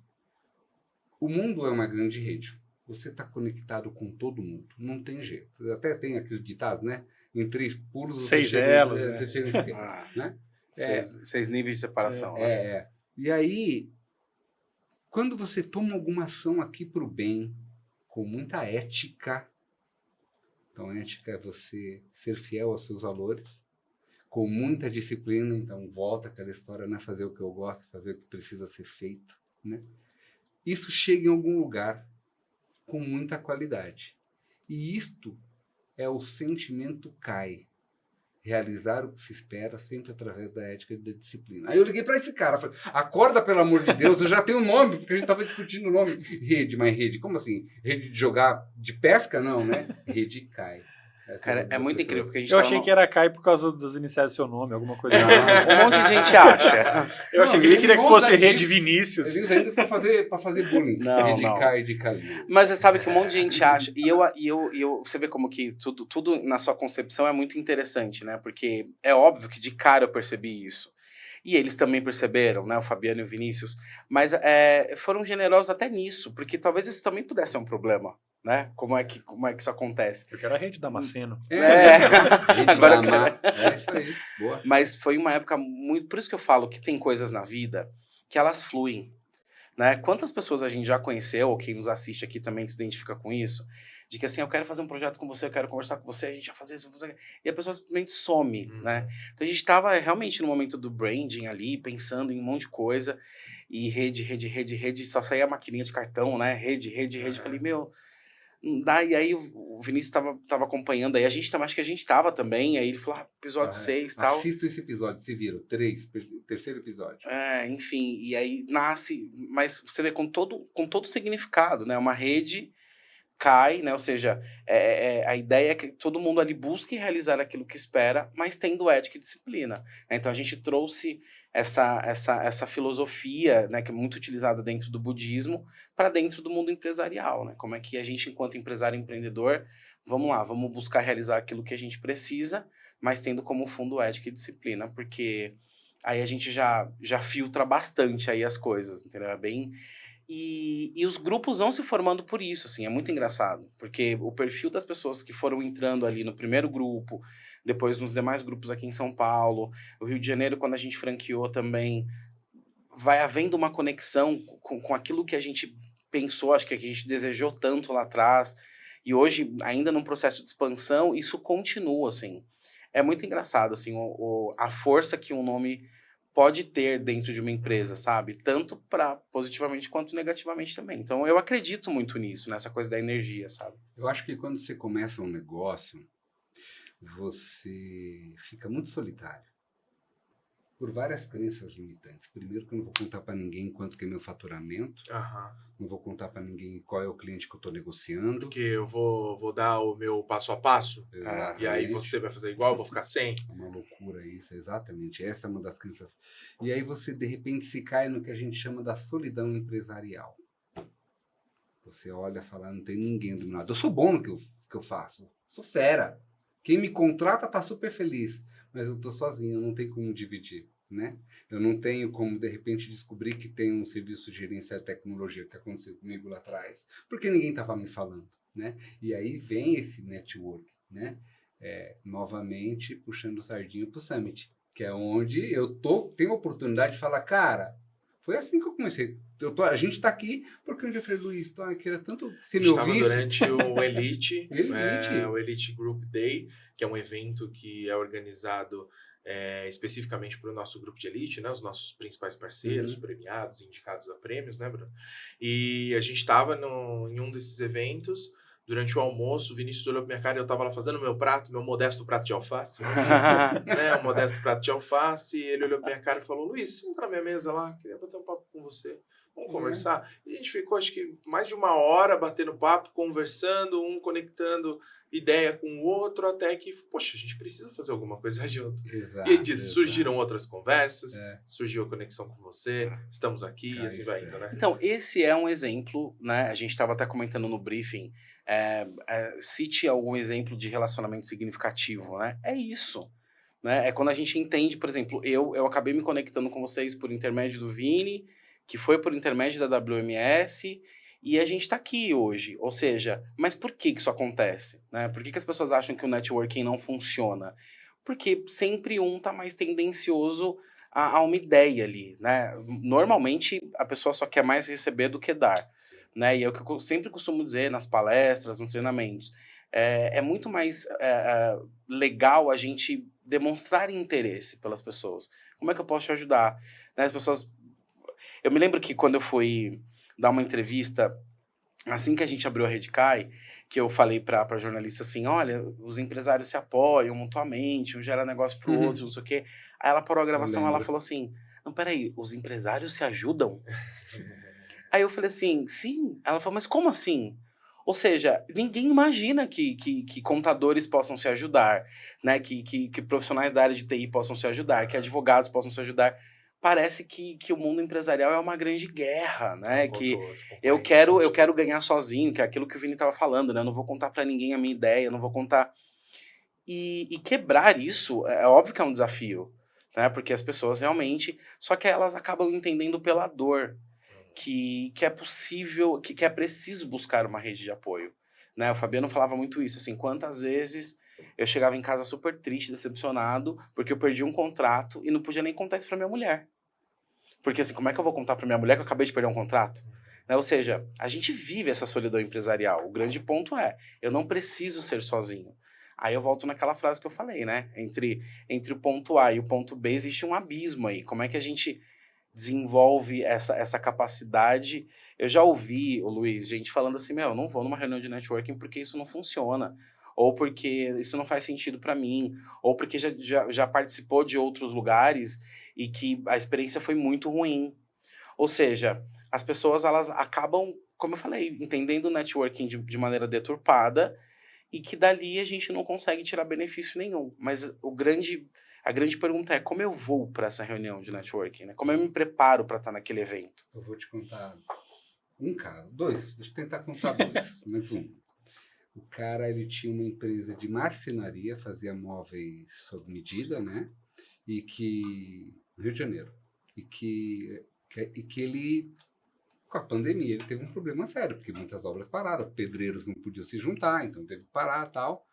o mundo é uma grande rede. Você está conectado com todo mundo. Não tem jeito. Até tem aqueles ditados, né? Em 3 pulos... 6 elas, você chega né? 6 níveis de separação. E aí, quando você toma alguma ação aqui para o bem, com muita ética, então ética é você ser fiel aos seus valores, com muita disciplina, então volta aquela história, não é fazer o que eu gosto, fazer o que precisa ser feito, né? Isso chega em algum lugar com muita qualidade. E isto é o sentimento CAI. Realizar o que se espera sempre através da ética e da disciplina. Aí eu liguei para esse cara, falei: acorda, pelo amor de Deus, eu já tenho um nome, porque a gente estava discutindo o nome. Rede, mas rede, como assim? Rede de jogar de pesca? Não, né? Rede CAI. Cara, é muito incrível, porque a gente Eu achei que era Kai por causa das iniciais do seu nome, alguma coisa assim. Um monte de gente acha. Eu achei que ele queria que fosse Rede Vinícius. Ele usa ainda para fazer bullying. Não, Rede não. CAI de Calil. Mas você sabe que um monte de gente acha. E eu você vê como que tudo na sua concepção é muito interessante, né? Porque é óbvio que de cara eu percebi isso. E eles também perceberam, né? O Fabiano e o Vinícius. Mas foram generosos até nisso, porque talvez isso também pudesse ser um problema, né? Como é que isso acontece? Eu quero a Rede Damasceno. Agora eu É isso aí. Boa. Mas foi uma época muito... Por isso que eu falo que tem coisas na vida que elas fluem, né? Quantas pessoas a gente já conheceu, ou quem nos assiste aqui também se identifica com isso, de que assim, eu quero fazer um projeto com você, eu quero conversar com você, a gente vai fazer isso, e a pessoa simplesmente some, né? Então a gente estava realmente no momento do branding ali, pensando em um monte de coisa, e rede, só saía a maquininha de cartão, né? Rede. Falei, meu... não dá. E aí o Vinícius tava acompanhando, aí a gente acho que a gente tava também, aí ele falou, episódio 6 e tal. Assista esse episódio, se viram, 3, terceiro episódio. Enfim, e aí nasce, mas você vê com todo significado, né? Uma rede cai, né? Ou seja, a ideia é que todo mundo ali busque realizar aquilo que espera, mas tendo ética e disciplina, né? Então a gente trouxe essa filosofia, né, que é muito utilizada dentro do budismo, para dentro do mundo empresarial, né? Como é que a gente, enquanto empresário e empreendedor, vamos buscar realizar aquilo que a gente precisa, mas tendo como fundo ética e disciplina, porque aí a gente já filtra bastante aí as coisas, entendeu? É bem... E os grupos vão se formando por isso, assim, é muito engraçado, porque o perfil das pessoas que foram entrando ali no primeiro grupo, depois nos demais grupos aqui em São Paulo, o Rio de Janeiro, quando a gente franqueou também, vai havendo uma conexão com aquilo que a gente pensou, acho que a gente desejou tanto lá atrás, e hoje, ainda num processo de expansão, isso continua, assim. É muito engraçado, assim, a força que um nome pode ter dentro de uma empresa, sabe? Tanto para positivamente quanto negativamente também. Então, eu acredito muito nisso, nessa coisa da energia, sabe? Eu acho que quando você começa um negócio, você fica muito solitário. Por várias crenças limitantes. Primeiro, que eu não vou contar para ninguém quanto que é meu faturamento. Não vou contar para ninguém qual é o cliente que eu estou negociando. Porque eu vou dar o meu passo a passo. Exatamente. E aí você vai fazer igual, eu vou ficar sem. É uma loucura isso, exatamente. Essa é uma das crenças. E aí você, de repente, se cai no que a gente chama da solidão empresarial. Você olha e fala, não tem ninguém do meu lado. Eu sou bom no que eu faço. Sou fera. Quem me contrata tá super feliz. Mas eu tô sozinho, eu não tenho como dividir, né? Eu não tenho como, de repente, descobrir que tem um serviço de gerência de tecnologia que aconteceu comigo lá atrás. Porque ninguém tava me falando, né? E aí vem esse network, né? Novamente, puxando sardinha pro Summit, que é onde eu tenho a oportunidade de falar, cara, Foi assim que eu comecei. A gente tá aqui porque um dia eu falei, Luiz, eu queria tanto que você A me gente estava ouvisse. durante o Elite, Elite. o Elite Group Day, que é um evento que é organizado especificamente para o nosso grupo de elite, né? Os nossos principais parceiros, premiados, indicados a prêmios, né, Bruno? E a gente estava em um desses eventos. Durante o almoço, o Vinícius olhou pra minha cara e eu tava lá fazendo meu modesto prato de alface. Né? Um modesto prato de alface. E ele olhou pra minha cara e falou, Luiz, senta na minha mesa lá, queria bater um papo com você. Vamos conversar? E a gente ficou, acho que, mais de 1 hora batendo papo, conversando, um conectando ideia com o outro, até que, poxa, a gente precisa fazer alguma coisa junto. Exato, E ele disse, surgiram outras conversas, É. surgiu a conexão com você, estamos aqui, e assim vai indo, né? Então, esse é um exemplo, né? A gente estava até comentando no briefing, cite algum exemplo de relacionamento significativo, né? É isso. Né? É quando a gente entende, por exemplo, eu acabei me conectando com vocês por intermédio do Vini, que foi por intermédio da WMS, e a gente está aqui hoje. Ou seja, mas por que isso acontece? Né? Por que as pessoas acham que o networking não funciona? Porque sempre um está mais tendencioso a uma ideia ali, né? Normalmente, a pessoa só quer mais receber do que dar. Né? E é o que eu sempre costumo dizer nas palestras, nos treinamentos. É muito mais legal a gente demonstrar interesse pelas pessoas. Como é que eu posso te ajudar? Né? As pessoas... Eu me lembro que quando eu fui dar uma entrevista, assim que a gente abriu a Redcai, que eu falei pra jornalista assim, olha, os empresários se apoiam mutuamente, um gera negócio pro outro, não sei o quê. Aí ela parou a gravação e ela falou assim, não, peraí, os empresários se ajudam? Aí eu falei assim, sim. Ela falou, mas como assim? Ou seja, ninguém imagina que contadores possam se ajudar, né? Que profissionais da área de TI possam se ajudar, que advogados possam se ajudar. Parece que o mundo empresarial é uma grande guerra, né? Que eu quero ganhar sozinho, que é aquilo que o Vini estava falando, né? Eu não vou contar para ninguém a minha ideia, eu não vou contar... E quebrar isso, é óbvio que é um desafio, né? Porque as pessoas realmente... Só que elas acabam entendendo pela dor que é possível, que é preciso buscar uma rede de apoio. Né? O Fabiano falava muito isso, assim, quantas vezes eu chegava em casa super triste, decepcionado, porque eu perdi um contrato e não podia nem contar isso pra minha mulher. Porque assim, como é que eu vou contar pra minha mulher que eu acabei de perder um contrato? Né? Ou seja, a gente vive essa solidão empresarial. O grande ponto é, eu não preciso ser sozinho. Aí eu volto naquela frase que eu falei, né? Entre o ponto A e o ponto B existe um abismo aí. Como é que a gente desenvolve essa capacidade? Eu já ouvi, Luiz, gente falando assim, eu não vou numa reunião de networking porque isso não funciona, ou porque isso não faz sentido para mim, ou porque já participou de outros lugares e que a experiência foi muito ruim. Ou seja, as pessoas elas acabam, como eu falei, entendendo o networking de maneira deturpada e que dali a gente não consegue tirar benefício nenhum. Mas a grande pergunta é como eu vou para essa reunião de networking, né? Como eu me preparo para estar naquele evento? Eu vou te contar um caso, 2, deixa eu tentar contar 2, mas um. O cara, ele tinha uma empresa de marcenaria, fazia móveis sob medida, né? E que... no Rio de Janeiro. E que ele, com a pandemia, ele teve um problema sério, porque muitas obras pararam, pedreiros não podiam se juntar, então teve que parar e tal.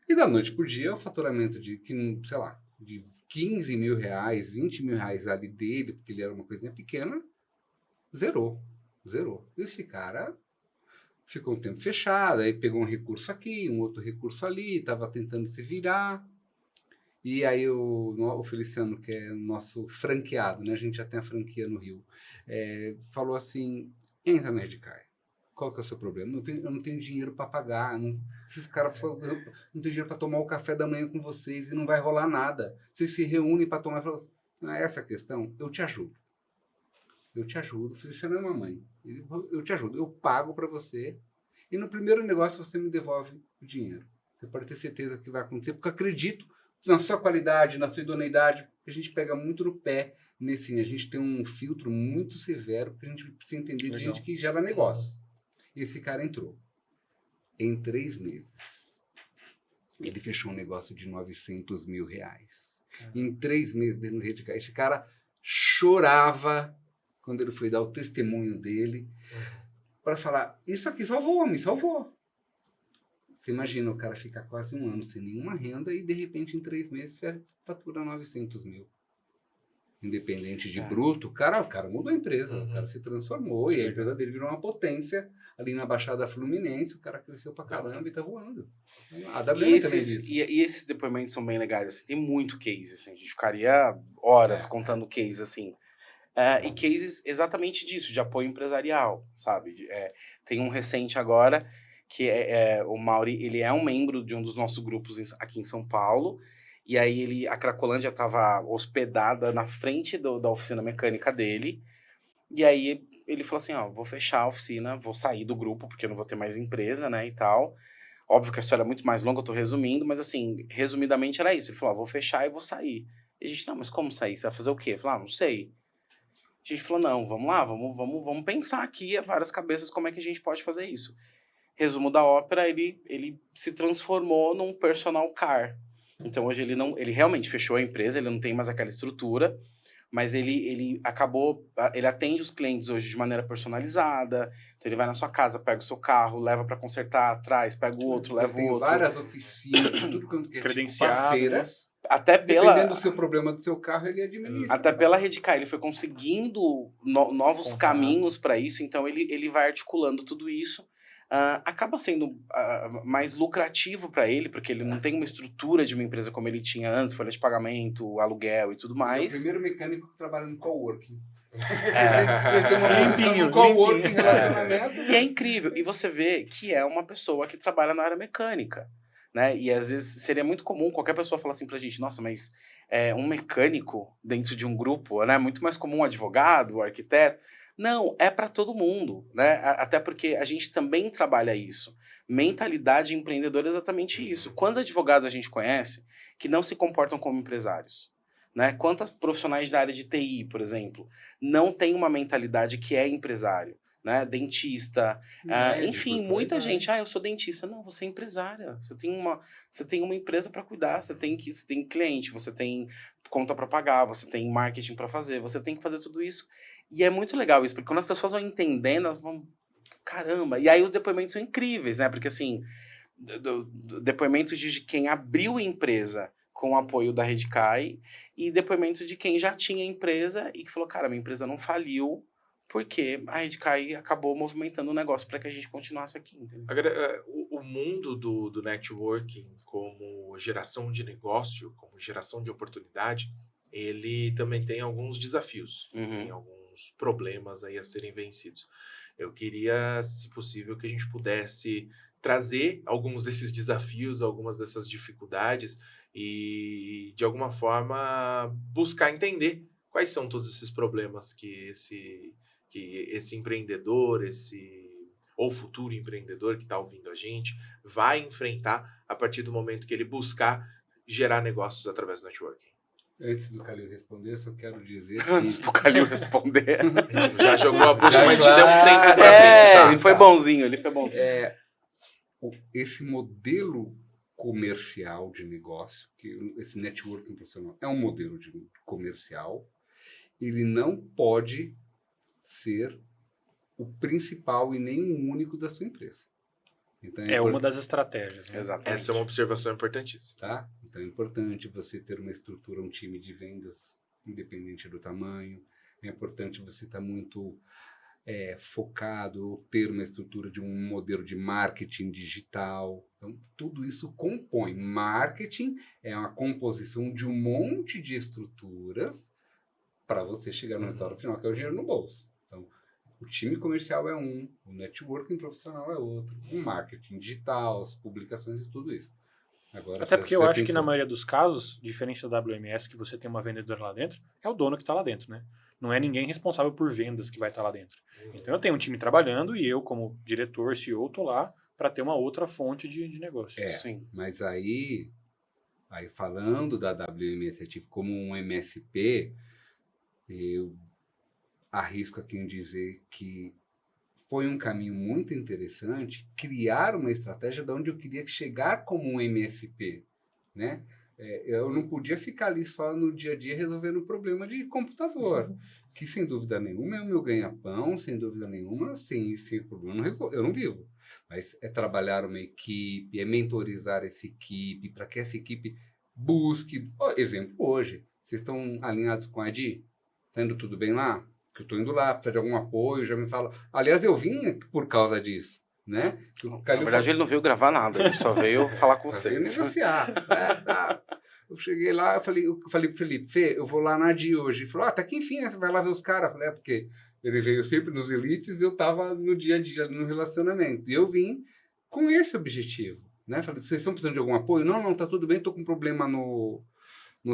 E da noite por dia, o faturamento de, sei lá, de 15 mil reais, 20 mil reais ali dele, porque ele era uma coisinha pequena, zerou. Esse cara ficou um tempo fechado, aí pegou um recurso aqui, um outro recurso ali, estava tentando se virar. E aí o Feliciano, que é nosso franqueado, né? A gente já tem a franquia no Rio, falou assim, entra na Redcai. Qual que é o seu problema? Eu não tenho dinheiro para pagar. Esses caras falam, eu não tenho dinheiro para tomar o café da manhã com vocês e não vai rolar nada. Vocês se reúnem para tomar... Não é essa a questão? Eu te ajudo. Feliciano é mamãe. Eu te ajudo. Eu pago para você e no primeiro negócio você me devolve o dinheiro. Você pode ter certeza que vai acontecer, porque eu acredito na sua qualidade, na sua idoneidade. A gente pega muito no pé nesse... A gente tem um filtro muito severo porque a gente precisa entender de gente que gera negócio. Esse cara entrou. Em 3 meses, ele fechou um negócio de 900 mil reais. Em 3 meses dentro do Redcai. Esse cara chorava quando ele foi dar o testemunho dele para falar, isso aqui me salvou. Você imagina, o cara ficar quase 1 ano sem nenhuma renda e de repente em 3 meses fatura 900 mil. independente de bruto, o cara mudou a empresa, o cara se transformou e a empresa dele virou uma potência ali na Baixada Fluminense, o cara cresceu pra caramba e tá voando. A WM também disse. E esses depoimentos são bem legais, assim, tem muito case, assim, a gente ficaria horas contando case, assim. E cases exatamente disso, de apoio empresarial, sabe? Tem um recente agora, que o Mauri, ele é um membro de um dos nossos grupos aqui em São Paulo, e aí a Cracolândia estava hospedada na frente da oficina mecânica dele, e aí ele falou assim, vou fechar a oficina, vou sair do grupo, porque eu não vou ter mais empresa, né, e tal. Óbvio que a história é muito mais longa, eu tô resumindo, mas assim, resumidamente era isso. Ele falou, vou fechar e vou sair. E a gente, não, mas como sair? Você vai fazer o quê? Eu falei, não sei. A gente falou, não, vamos lá, vamos pensar aqui, a várias cabeças, como é que a gente pode fazer isso. Resumo da ópera, ele se transformou num personal car. Então, hoje ele realmente fechou a empresa, ele não tem mais aquela estrutura, mas ele atende os clientes hoje de maneira personalizada. Então, ele vai na sua casa, pega o seu carro, leva para consertar, traz, pega o outro, leva o outro. Tem várias oficinas, tudo quanto que é credenciado, parceiras. Até dependendo do seu problema do seu carro, ele administra. Até pela Redcar, ele foi conseguindo novos caminhos para isso, então ele vai articulando tudo isso. Acaba sendo mais lucrativo para ele, porque ele não tem uma estrutura de uma empresa como ele tinha antes, folha de pagamento, aluguel e tudo mais. É o primeiro mecânico que trabalha no coworking. Ele tem uma posição no coworking, relacionamento. E é incrível. E você vê que é uma pessoa que trabalha na área mecânica. Né? E às vezes seria muito comum qualquer pessoa falar assim pra gente, nossa, mas um mecânico dentro de um grupo, né? Muito mais comum um advogado, um arquiteto. Não, é para todo mundo, né? Até porque a gente também trabalha isso. Mentalidade empreendedora é exatamente isso. Quantos advogados a gente conhece que não se comportam como empresários? Né? Quantos profissionais da área de TI, por exemplo, não têm uma mentalidade que é empresário? Né? Dentista, enfim, muita gente, eu sou dentista. Não, você é empresária, você tem uma empresa para cuidar, você tem cliente, você tem conta para pagar, você tem marketing para fazer, você tem que fazer tudo isso. E é muito legal isso, porque quando as pessoas vão entendendo, elas vão, caramba, e aí os depoimentos são incríveis, né? Porque assim, depoimentos de quem abriu a empresa com o apoio da Redcar e depoimento de quem já tinha empresa e que falou, cara, minha empresa não faliu, porque a Redcar acabou movimentando o negócio para que a gente continuasse aqui, entendeu? O mundo do networking como geração de negócio, como geração de oportunidade, ele também tem alguns desafios, tem alguns problemas aí a serem vencidos. Eu queria, se possível, que a gente pudesse trazer alguns desses desafios, algumas dessas dificuldades e, de alguma forma, buscar entender quais são todos esses problemas que esse empreendedor, ou futuro empreendedor que está ouvindo a gente, vai enfrentar a partir do momento que ele buscar gerar negócios através do networking. Antes do Calil responder, eu só quero dizer que... Antes do Calil responder. A gente já jogou a bucha, mas te deu um tempo para pensar. Ele foi bonzinho, Esse modelo comercial de negócio, esse networking profissional é um modelo comercial, ele não pode ser o principal e nem o único da sua empresa. Então, uma das estratégias. Né? Exatamente. Essa é uma observação importantíssima. Tá? Então é importante você ter uma estrutura, um time de vendas, independente do tamanho. É importante você estar muito focado, ou ter uma estrutura de um modelo de marketing digital. Então, tudo isso compõe. Marketing é uma composição de um monte de estruturas para você chegar no resultado final, que é o dinheiro no bolso. Então, o time comercial é um, o networking profissional é outro, o marketing digital, as publicações e tudo isso. Agora, até porque eu acho que na maioria dos casos, diferente da WMS, que você tem uma vendedora lá dentro, é o dono que está lá dentro, né? Não é ninguém responsável por vendas que vai estar lá dentro. Então eu tenho um time trabalhando e eu, como diretor, CEO, estou lá para ter uma outra fonte de negócio. Sim. Mas aí falando da WMS como um MSP, eu arrisco aqui em dizer que foi um caminho muito interessante criar uma estratégia de onde eu queria chegar como um MSP, né? Eu não podia ficar ali só no dia a dia resolvendo o problema de computador, que sem dúvida nenhuma é o meu ganha-pão, sem dúvida nenhuma, sem esse problema eu não vivo. Mas é trabalhar uma equipe, é mentorizar essa equipe, para que essa equipe busque... exemplo, hoje, vocês estão alinhados com a Adi? tá indo tudo bem lá? Que eu tô indo lá, precisa de algum apoio, já me fala. Aliás, eu vim por causa disso, né? Na verdade, ele não veio gravar nada, ele só veio falar com Veio vocês. negociar, né? Tá. Eu cheguei lá, eu falei pro Felipe, Fê, eu vou lá na DI hoje. Ele falou, tá que enfim, você vai lá ver os caras. Eu falei, porque ele veio sempre nos elites e eu tava no dia a dia, no relacionamento. E eu vim com esse objetivo, né? Falei, vocês estão precisando de algum apoio? Não, tá tudo bem, tô com um problema no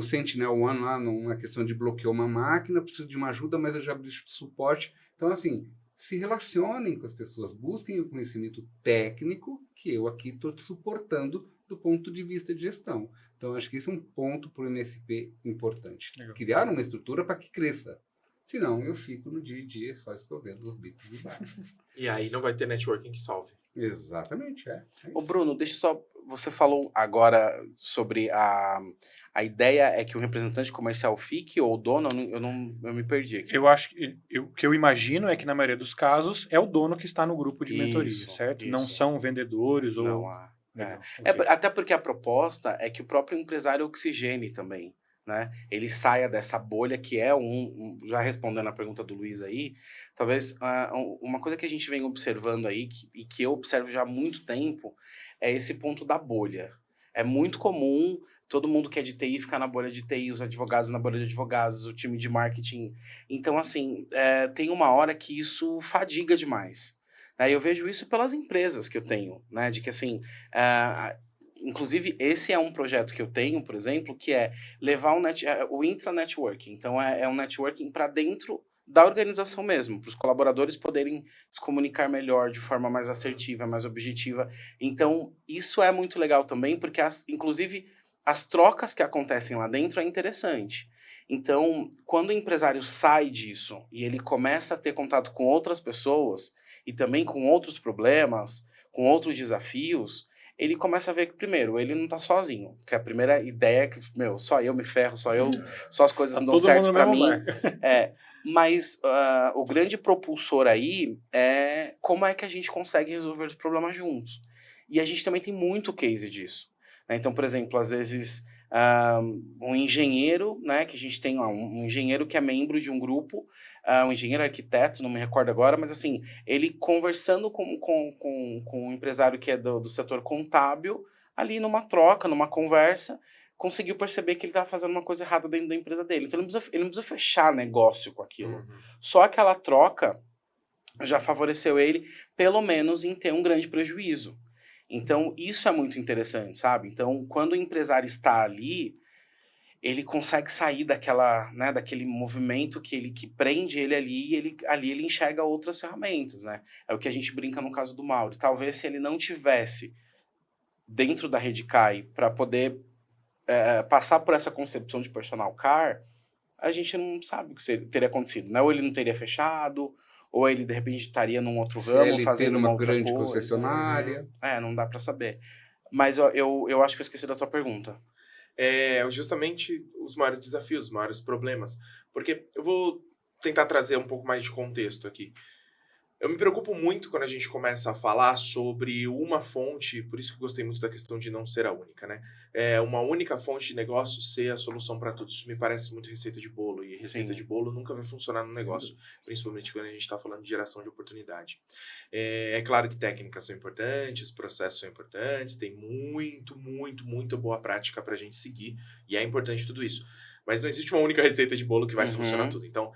Sentinel-1 lá, numa questão de bloquear uma máquina, preciso de uma ajuda, mas eu já abri suporte. Então, assim, se relacionem com as pessoas, busquem o conhecimento técnico que eu aqui estou te suportando do ponto de vista de gestão. Então, acho que esse é um ponto para o MSP importante. Legal. Criar uma estrutura para que cresça. Senão, eu fico no dia a dia só escrevendo os bits e bytes. E aí não vai ter networking que salve. Exatamente, é. Ô Bruno, deixa só... Você falou agora sobre a ideia é que o representante comercial fique ou o dono? Eu me perdi aqui. Eu acho que o que eu imagino é que, na maioria dos casos, é o dono que está no grupo de mentoria, Isso, certo? Não isso. são vendedores ou... Não há. Legal, É, ok. até porque a proposta é que o próprio empresário oxigene também, né? Ele saia dessa bolha que é já respondendo a pergunta do Luiz aí, talvez uma coisa que a gente vem observando aí, e que eu observo já há muito tempo, é esse ponto da bolha. É muito comum todo mundo que é de TI ficar na bolha de TI, os advogados na bolha de advogados, o time de marketing. Então, assim, tem uma hora que isso fadiga demais. Eu vejo isso pelas empresas que eu tenho, né? De que, assim, inclusive, esse é um projeto que eu tenho, por exemplo, que é levar o intra-networking. Então, é um networking para dentro da organização mesmo, para os colaboradores poderem se comunicar melhor, de forma mais assertiva, mais objetiva. Então, isso é muito legal também, porque, inclusive, as trocas que acontecem lá dentro é interessante. Então, quando o empresário sai disso e ele começa a ter contato com outras pessoas e também com outros problemas, com outros desafios, ele começa a ver que, primeiro, ele não tá sozinho. Que a primeira ideia é que, só eu me ferro, só as coisas Tá não dão todo certo mundo no pra mesmo mim. Mas o grande propulsor aí é como é que a gente consegue resolver os problemas juntos. E a gente também tem muito case disso. Né? Então, por exemplo, às vezes um engenheiro, né, que a gente tem lá, um engenheiro que é membro de um grupo, um engenheiro arquiteto, não me recordo agora, mas assim, ele conversando com um empresário que é do setor contábil, ali numa troca, numa conversa, conseguiu perceber que ele estava fazendo uma coisa errada dentro da empresa dele. Então, ele não precisa fechar negócio com aquilo. Uhum. Só aquela troca já favoreceu ele, pelo menos, em ter um grande prejuízo. Então, isso é muito interessante, sabe? Então, quando o empresário está ali, ele consegue sair daquele movimento que prende ele ali, e ali ele enxerga outras ferramentas, né? É o que a gente brinca no caso do Mauro. Talvez se ele não tivesse dentro da Redcai para poder passar por essa concepção de personal car, a gente não sabe o que teria acontecido, né? Ou ele não teria fechado, ou ele, de repente, estaria num outro ramo, fazendo uma outra grande coisa. concessionária. Não dá para saber. Mas eu acho que eu esqueci da tua pergunta. Justamente os maiores desafios, os maiores problemas. Porque eu vou tentar trazer um pouco mais de contexto aqui. Eu me preocupo muito quando a gente começa a falar sobre uma fonte, por isso que eu gostei muito da questão de não ser a única, né? Uma única fonte de negócio ser a solução para tudo. Isso me parece muito receita de bolo, e receita de bolo nunca vai funcionar no negócio, principalmente quando a gente está falando de geração de oportunidade. É claro que técnicas são importantes, processos são importantes, tem muita boa prática para a gente seguir, e é importante tudo isso. Mas não existe uma única receita de bolo que vai solucionar tudo. Então,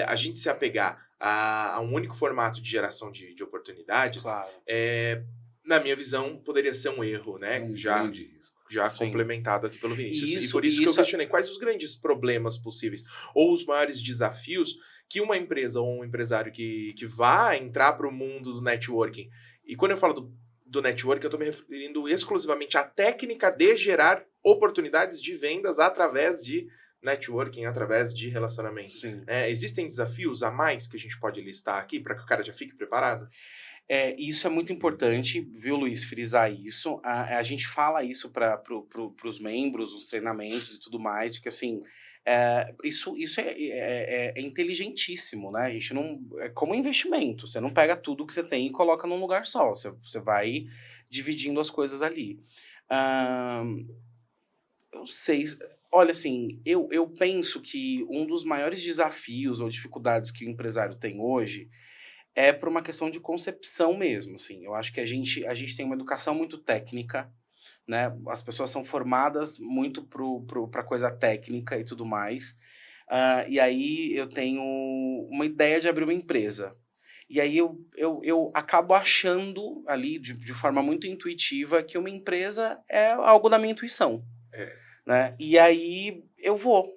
a gente se apegar a um único formato de geração de oportunidades, Claro. Na minha visão, poderia ser um erro, né? Grande risco. Já Sim. complementado aqui pelo Vinícius. E E por isso que eu questionei quais os grandes problemas possíveis, ou os maiores desafios que uma empresa ou um empresário que vai entrar para o mundo do networking. E quando eu falo do networking, eu estou me referindo exclusivamente à técnica de gerar oportunidades de vendas através de networking, através de relacionamento. Sim. Existem desafios a mais que a gente pode listar aqui para que o cara já fique preparado? Isso é muito importante, viu, Luiz, frisar isso. A gente fala isso para os membros, os treinamentos e tudo mais, que assim, isso é inteligentíssimo, né? A gente não. É como investimento. Você não pega tudo que você tem e coloca num lugar só. Você vai dividindo as coisas ali. Eu sei. Olha, assim, eu penso que um dos maiores desafios ou dificuldades que o empresário tem hoje é por uma questão de concepção mesmo, assim. Eu acho que a gente tem uma educação muito técnica, né? As pessoas são formadas muito para coisa técnica e tudo mais. E aí eu tenho uma ideia de abrir uma empresa. E aí eu acabo achando ali, de forma muito intuitiva, que uma empresa é algo da minha intuição. Né? E aí eu vou.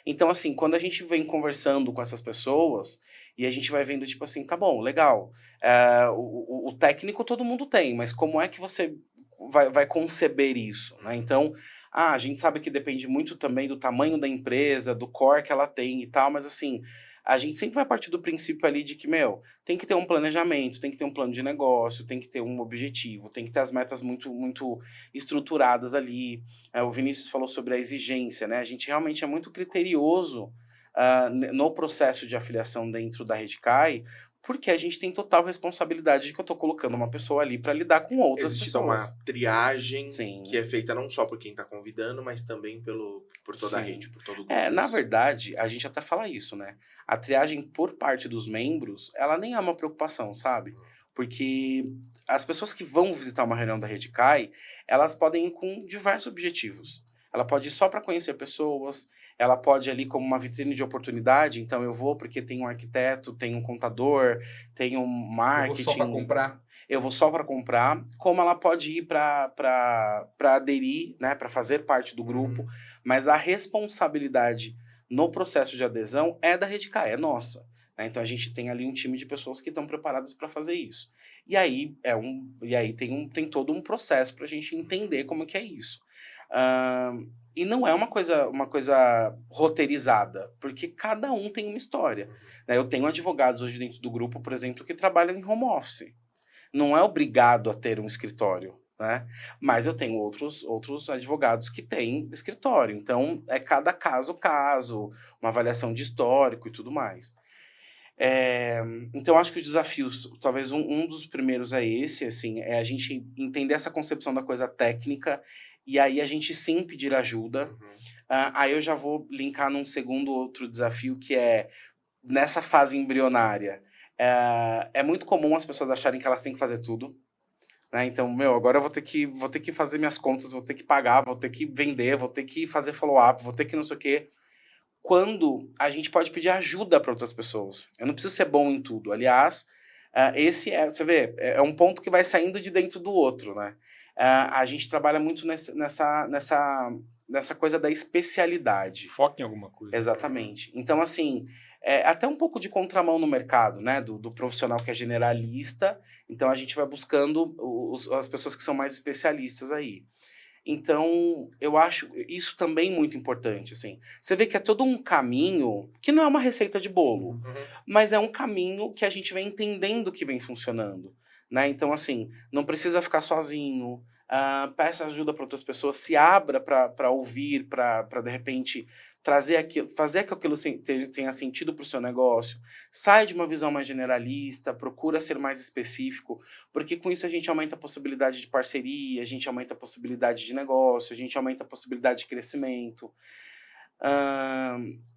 Então, assim, quando a gente vem conversando com essas pessoas e a gente vai vendo, tipo assim, tá bom, legal. O técnico todo mundo tem, mas como é que você vai conceber isso, né? Então, a gente sabe que depende muito também do tamanho da empresa, do core que ela tem e tal, mas assim, a gente sempre vai partir do princípio ali de que, tem que ter um planejamento, tem que ter um plano de negócio, tem que ter um objetivo, tem que ter as metas muito, muito estruturadas ali. O Vinícius falou sobre a exigência, né? A gente realmente é muito criterioso no processo de afiliação dentro da Redcai, porque a gente tem total responsabilidade de que eu estou colocando uma pessoa ali para lidar com outras Existe pessoas. uma triagem Sim. que é feita não só por quem está convidando, mas também por toda a Sim. rede, por todo o grupo. Na verdade, a gente até fala isso, né? A triagem por parte dos membros, ela nem é uma preocupação, sabe? Porque as pessoas que vão visitar uma reunião da Redcai, elas podem ir com diversos objetivos. Ela pode ir só para conhecer pessoas, ela pode ir ali como uma vitrine de oportunidade, então eu vou porque tem um arquiteto, tem um contador, tem um marketing. Eu vou só para comprar. Eu vou só para comprar, como ela pode ir para aderir, né, para fazer parte do grupo, mas a responsabilidade no processo de adesão é da Redcai, é nossa. Né? Então a gente tem ali um time de pessoas que estão preparadas para fazer isso. E aí tem todo um processo para a gente entender como que é isso. E não é uma coisa roteirizada, porque cada um tem uma história. Né? Eu tenho advogados hoje dentro do grupo, por exemplo, que trabalham em home office. Não é obrigado a ter um escritório, né? Mas eu tenho outros advogados que têm escritório. Então, é cada caso, uma avaliação de histórico e tudo mais. Então, acho que os desafios, talvez um dos primeiros é esse, assim, é a gente entender essa concepção da coisa técnica e aí a gente sim pedir ajuda. Aí eu já vou linkar num segundo outro desafio, que é nessa fase embrionária. É muito comum as pessoas acharem que elas têm que fazer tudo. Né? Então, agora eu vou ter que fazer minhas contas, vou ter que pagar, vou ter que vender, vou ter que fazer follow-up, vou ter que não sei o quê. Quando a gente pode pedir ajuda para outras pessoas. Eu não preciso ser bom em tudo. Aliás, você vê, é um ponto que vai saindo de dentro do outro, né? A gente trabalha muito nessa coisa da especialidade. Foca em alguma coisa. Exatamente. Então, assim, até um pouco de contramão no mercado, né? Do profissional que é generalista. Então, a gente vai buscando as pessoas que são mais especialistas aí. Então, eu acho isso também muito importante, assim. Você vê que é todo um caminho, que não é uma receita de bolo, mas é um caminho que a gente vem entendendo que vem funcionando, né? Então, assim, não precisa ficar sozinho, peça ajuda para outras pessoas, se abra para ouvir, para de repente trazer aquilo, fazer que aquilo tenha sentido para o seu negócio, sai de uma visão mais generalista, procura ser mais específico, porque com isso a gente aumenta a possibilidade de parceria, a gente aumenta a possibilidade de negócio, a gente aumenta a possibilidade de crescimento.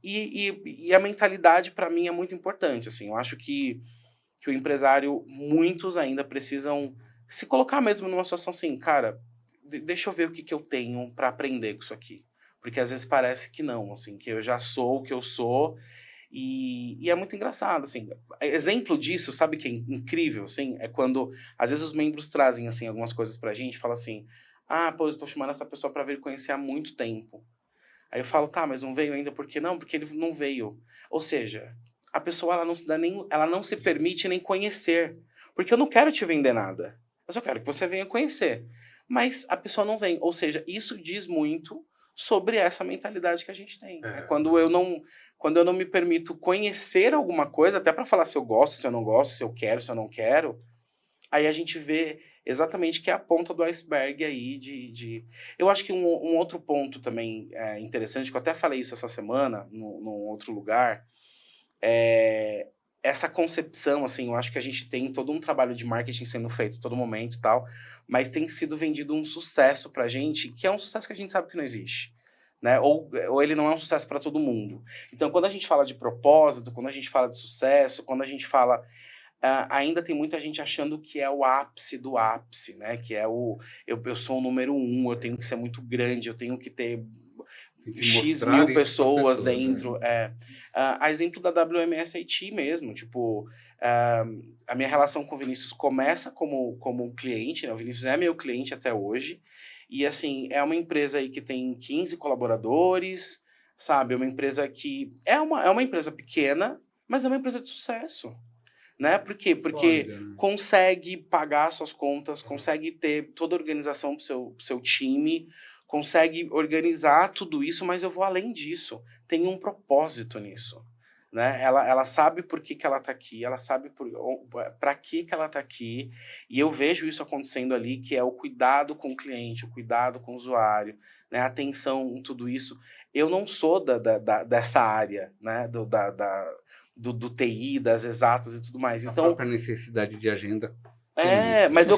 E a mentalidade, para mim, é muito importante. Assim, eu acho que o empresário, muitos ainda precisam se colocar mesmo numa situação assim, cara, deixa eu ver o que eu tenho para aprender com isso aqui. Porque às vezes parece que não, assim, que eu já sou o que eu sou. E é muito engraçado, assim. Exemplo disso, sabe que é incrível, assim? É quando, às vezes, os membros trazem, assim, algumas coisas pra gente e falam assim, pô, eu tô chamando essa pessoa pra vir conhecer há muito tempo. Aí eu falo, tá, mas não veio ainda por quê? Não, porque ele não veio. Ou seja, a pessoa, ela não se permite nem conhecer. Porque eu não quero te vender nada. Eu só quero que você venha conhecer. Mas a pessoa não vem. Ou seja, isso diz muito sobre essa mentalidade que a gente tem. Quando eu não me permito conhecer alguma coisa, até para falar se eu gosto, se eu não gosto, se eu quero, se eu não quero, aí a gente vê exatamente que é a ponta do iceberg aí Eu acho que um outro ponto também interessante, que eu até falei isso essa semana, num outro lugar, é essa concepção, assim, eu acho que a gente tem todo um trabalho de marketing sendo feito a todo momento e tal, mas tem sido vendido um sucesso pra gente, que é um sucesso que a gente sabe que não existe. né? Ou ele não é um sucesso para todo mundo. Então, quando a gente fala de propósito, quando a gente fala de sucesso, quando a gente fala... ainda tem muita gente achando que é o ápice do ápice, né? Que é eu sou o número 1, eu tenho que ser muito grande, eu tenho que ter X mil pessoas dentro. Né? A exemplo da WMS IT mesmo, tipo, a minha relação com o Vinícius começa como cliente, né? O Vinícius é meu cliente até hoje, e assim, é uma empresa aí que tem 15 colaboradores, sabe? É uma empresa que é uma empresa pequena, mas é uma empresa de sucesso. Né? Por quê? Porque Sólida, né? consegue pagar suas contas, consegue ter toda a organização pro seu time, consegue organizar tudo isso, mas eu vou além disso. Tem um propósito nisso. Né? Ela sabe por que ela está aqui, ela sabe para que ela está aqui, e eu vejo isso acontecendo ali, que é o cuidado com o cliente, o cuidado com o usuário, né? A atenção, tudo isso. Eu não sou dessa área, né? Do TI, das exatas e tudo mais. Então, a própria necessidade de agenda. mas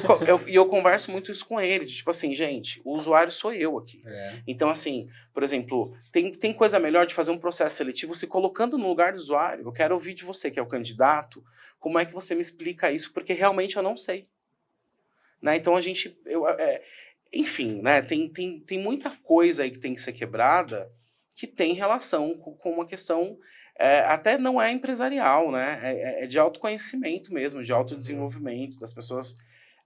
eu converso muito isso com ele, tipo assim, gente, o usuário sou eu aqui. Então, assim, por exemplo, tem coisa melhor de fazer um processo seletivo se colocando no lugar do usuário. Eu quero ouvir de você, que é o candidato, como é que você me explica isso, porque realmente eu não sei. Né? Então, enfim, né? Tem muita coisa aí que tem que ser quebrada que tem relação com uma questão... até não é empresarial, né? É de autoconhecimento mesmo, de autodesenvolvimento das pessoas.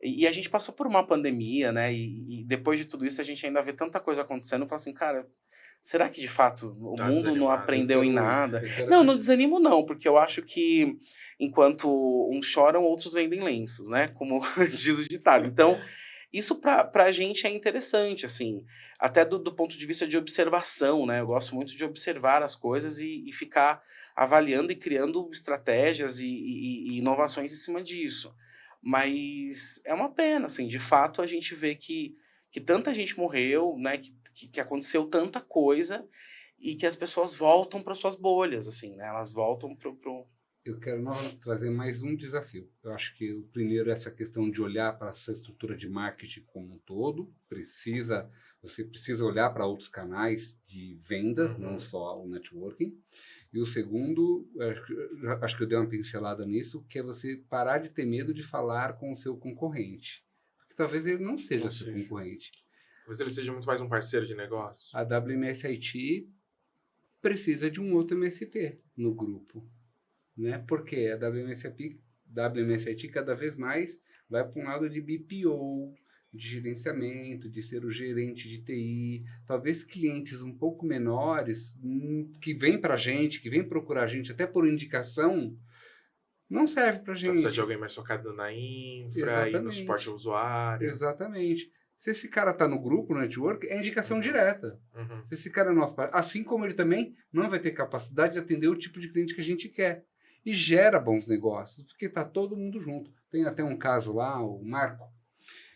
E a gente passou por uma pandemia, né? E depois de tudo isso, a gente ainda vê tanta coisa acontecendo. Fala assim, cara, será que de fato o mundo não aprendeu em nada? Não desanimo não, porque eu acho que enquanto uns choram, outros vendem lenços, né? Como diz o ditado. Então, isso pra a gente é interessante, assim, até do ponto de vista de observação, né? Eu gosto muito de observar as coisas e ficar avaliando e criando estratégias e inovações em cima disso. Mas é uma pena, assim, de fato a gente vê que tanta gente morreu, né? Que aconteceu tanta coisa e que as pessoas voltam para suas bolhas, assim, né? Elas voltam pro... Eu quero trazer mais um desafio. Eu acho que o primeiro é essa questão de olhar para essa estrutura de marketing como um todo. Você precisa olhar para outros canais de vendas, não só o networking. E o segundo, acho que eu dei uma pincelada nisso, que é você parar de ter medo de falar com o seu concorrente. Porque talvez ele não seja seu concorrente. Talvez ele seja muito mais um parceiro de negócio. A WMS IT precisa de um outro MSP no grupo. Né? Porque a WMS IT cada vez mais vai para um lado de BPO, de gerenciamento, de ser o gerente de TI. Talvez clientes um pouco menores que vêm para a gente, que vêm procurar a gente até por indicação, não serve para a gente. Precisa de alguém mais focado na infra e no suporte ao usuário. Exatamente. Se esse cara está no grupo, no network, é indicação direta. Se esse cara é nosso... Assim como ele também não vai ter capacidade de atender o tipo de cliente que a gente quer. E gera bons negócios, porque está todo mundo junto. Tem até um caso lá, o Marco,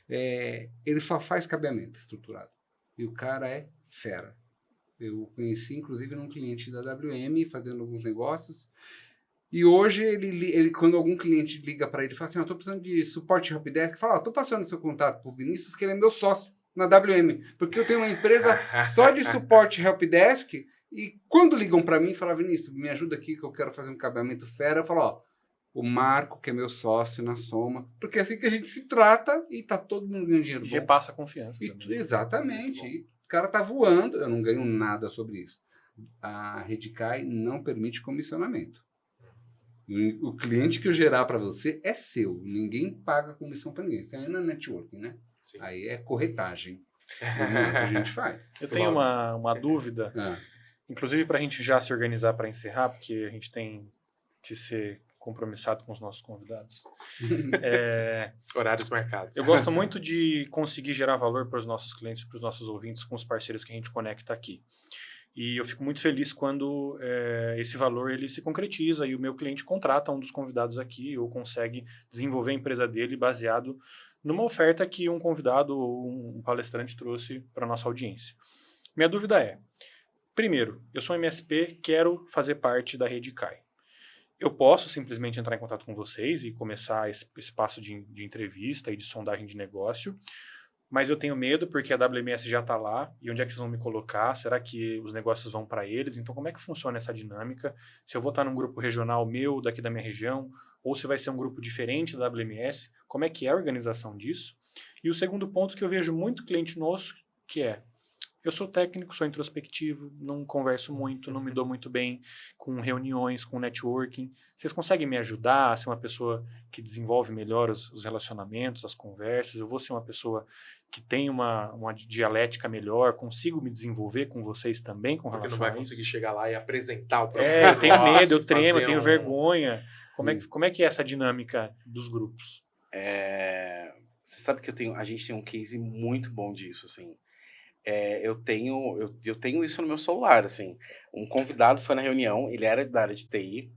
ele só faz cabeamento estruturado. E o cara é fera. Eu conheci, inclusive, num cliente da WM, fazendo alguns negócios. E hoje, ele quando algum cliente liga para ele e fala assim, estou precisando de suporte helpdesk, fala, estou passando seu contato para o Vinícius, que ele é meu sócio na WM, porque eu tenho uma empresa só de suporte helpdesk. E quando ligam para mim e falam, Vinícius, me ajuda aqui que eu quero fazer um cabeamento fera, eu falo, o Marco, que é meu sócio na Soma, porque é assim que a gente se trata e tá todo mundo ganhando dinheiro. E repassa a confiança. Exatamente. E o cara tá voando, eu não ganho nada sobre isso. A Redcai não permite comissionamento. O cliente que eu gerar para você é seu. Ninguém paga comissão para ninguém. Isso aí não é networking, né? Sim. Aí é corretagem. É o que a gente faz. Eu tenho uma dúvida. Inclusive, para a gente já se organizar para encerrar, porque a gente tem que ser compromissado com os nossos convidados. Horários marcados. Eu gosto muito de conseguir gerar valor para os nossos clientes, para os nossos ouvintes, com os parceiros que a gente conecta aqui. E eu fico muito feliz quando esse valor ele se concretiza e o meu cliente contrata um dos convidados aqui ou consegue desenvolver a empresa dele baseado numa oferta que um convidado ou um palestrante trouxe para a nossa audiência. Minha dúvida é, primeiro, eu sou um MSP, quero fazer parte da Redcai. Eu posso simplesmente entrar em contato com vocês e começar esse espaço de entrevista e de sondagem de negócio, mas eu tenho medo porque a WMS já está lá, e onde é que vocês vão me colocar? Será que os negócios vão para eles? Então, como é que funciona essa dinâmica? Se eu vou estar num grupo regional meu, daqui da minha região, ou se vai ser um grupo diferente da WMS, como é que é a organização disso? E o segundo ponto que eu vejo muito cliente nosso, que é, eu sou técnico, sou introspectivo, não converso muito, não me dou muito bem com reuniões, com networking. Vocês conseguem me ajudar a ser uma pessoa que desenvolve melhor os relacionamentos, as conversas? Eu vou ser uma pessoa que tem uma dialética melhor, consigo me desenvolver com vocês também com Porque relação não vai a isso? conseguir chegar lá e apresentar o próprio Eu tenho negócio, medo, eu tremo, eu fazer tenho vergonha. Como é que é essa dinâmica dos grupos? Você sabe que a gente tem um case muito bom disso, assim. Eu tenho isso no meu celular, assim. Um convidado foi na reunião, ele era da área de TI,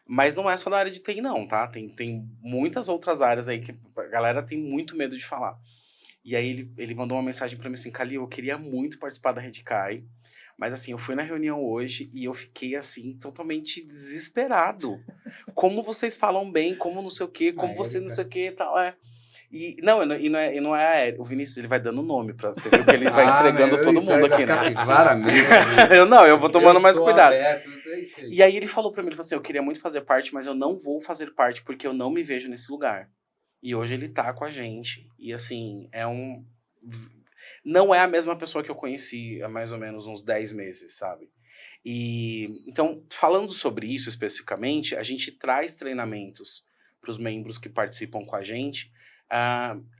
mas não é só da área de TI, não, tá? Tem muitas outras áreas aí que a galera tem muito medo de falar. E aí ele mandou uma mensagem pra mim assim, Calil, eu queria muito participar da Redcai, mas assim, eu fui na reunião hoje e eu fiquei assim, totalmente desesperado. Como vocês falam bem, como não sei o quê, como você não sei o quê e tal, E não é o Vinícius, ele vai dando nome pra você ver que ele vai entregando todo mundo aqui, né? Capivara mesmo. Eu vou tomando mais cuidado. Aberto, E aí ele falou pra mim, ele falou assim, eu queria muito fazer parte, mas eu não vou fazer parte porque eu não me vejo nesse lugar. E hoje ele tá com a gente. E assim, não é a mesma pessoa que eu conheci há mais ou menos uns 10 meses, sabe? E então, falando sobre isso especificamente, a gente traz treinamentos para os membros que participam com a gente,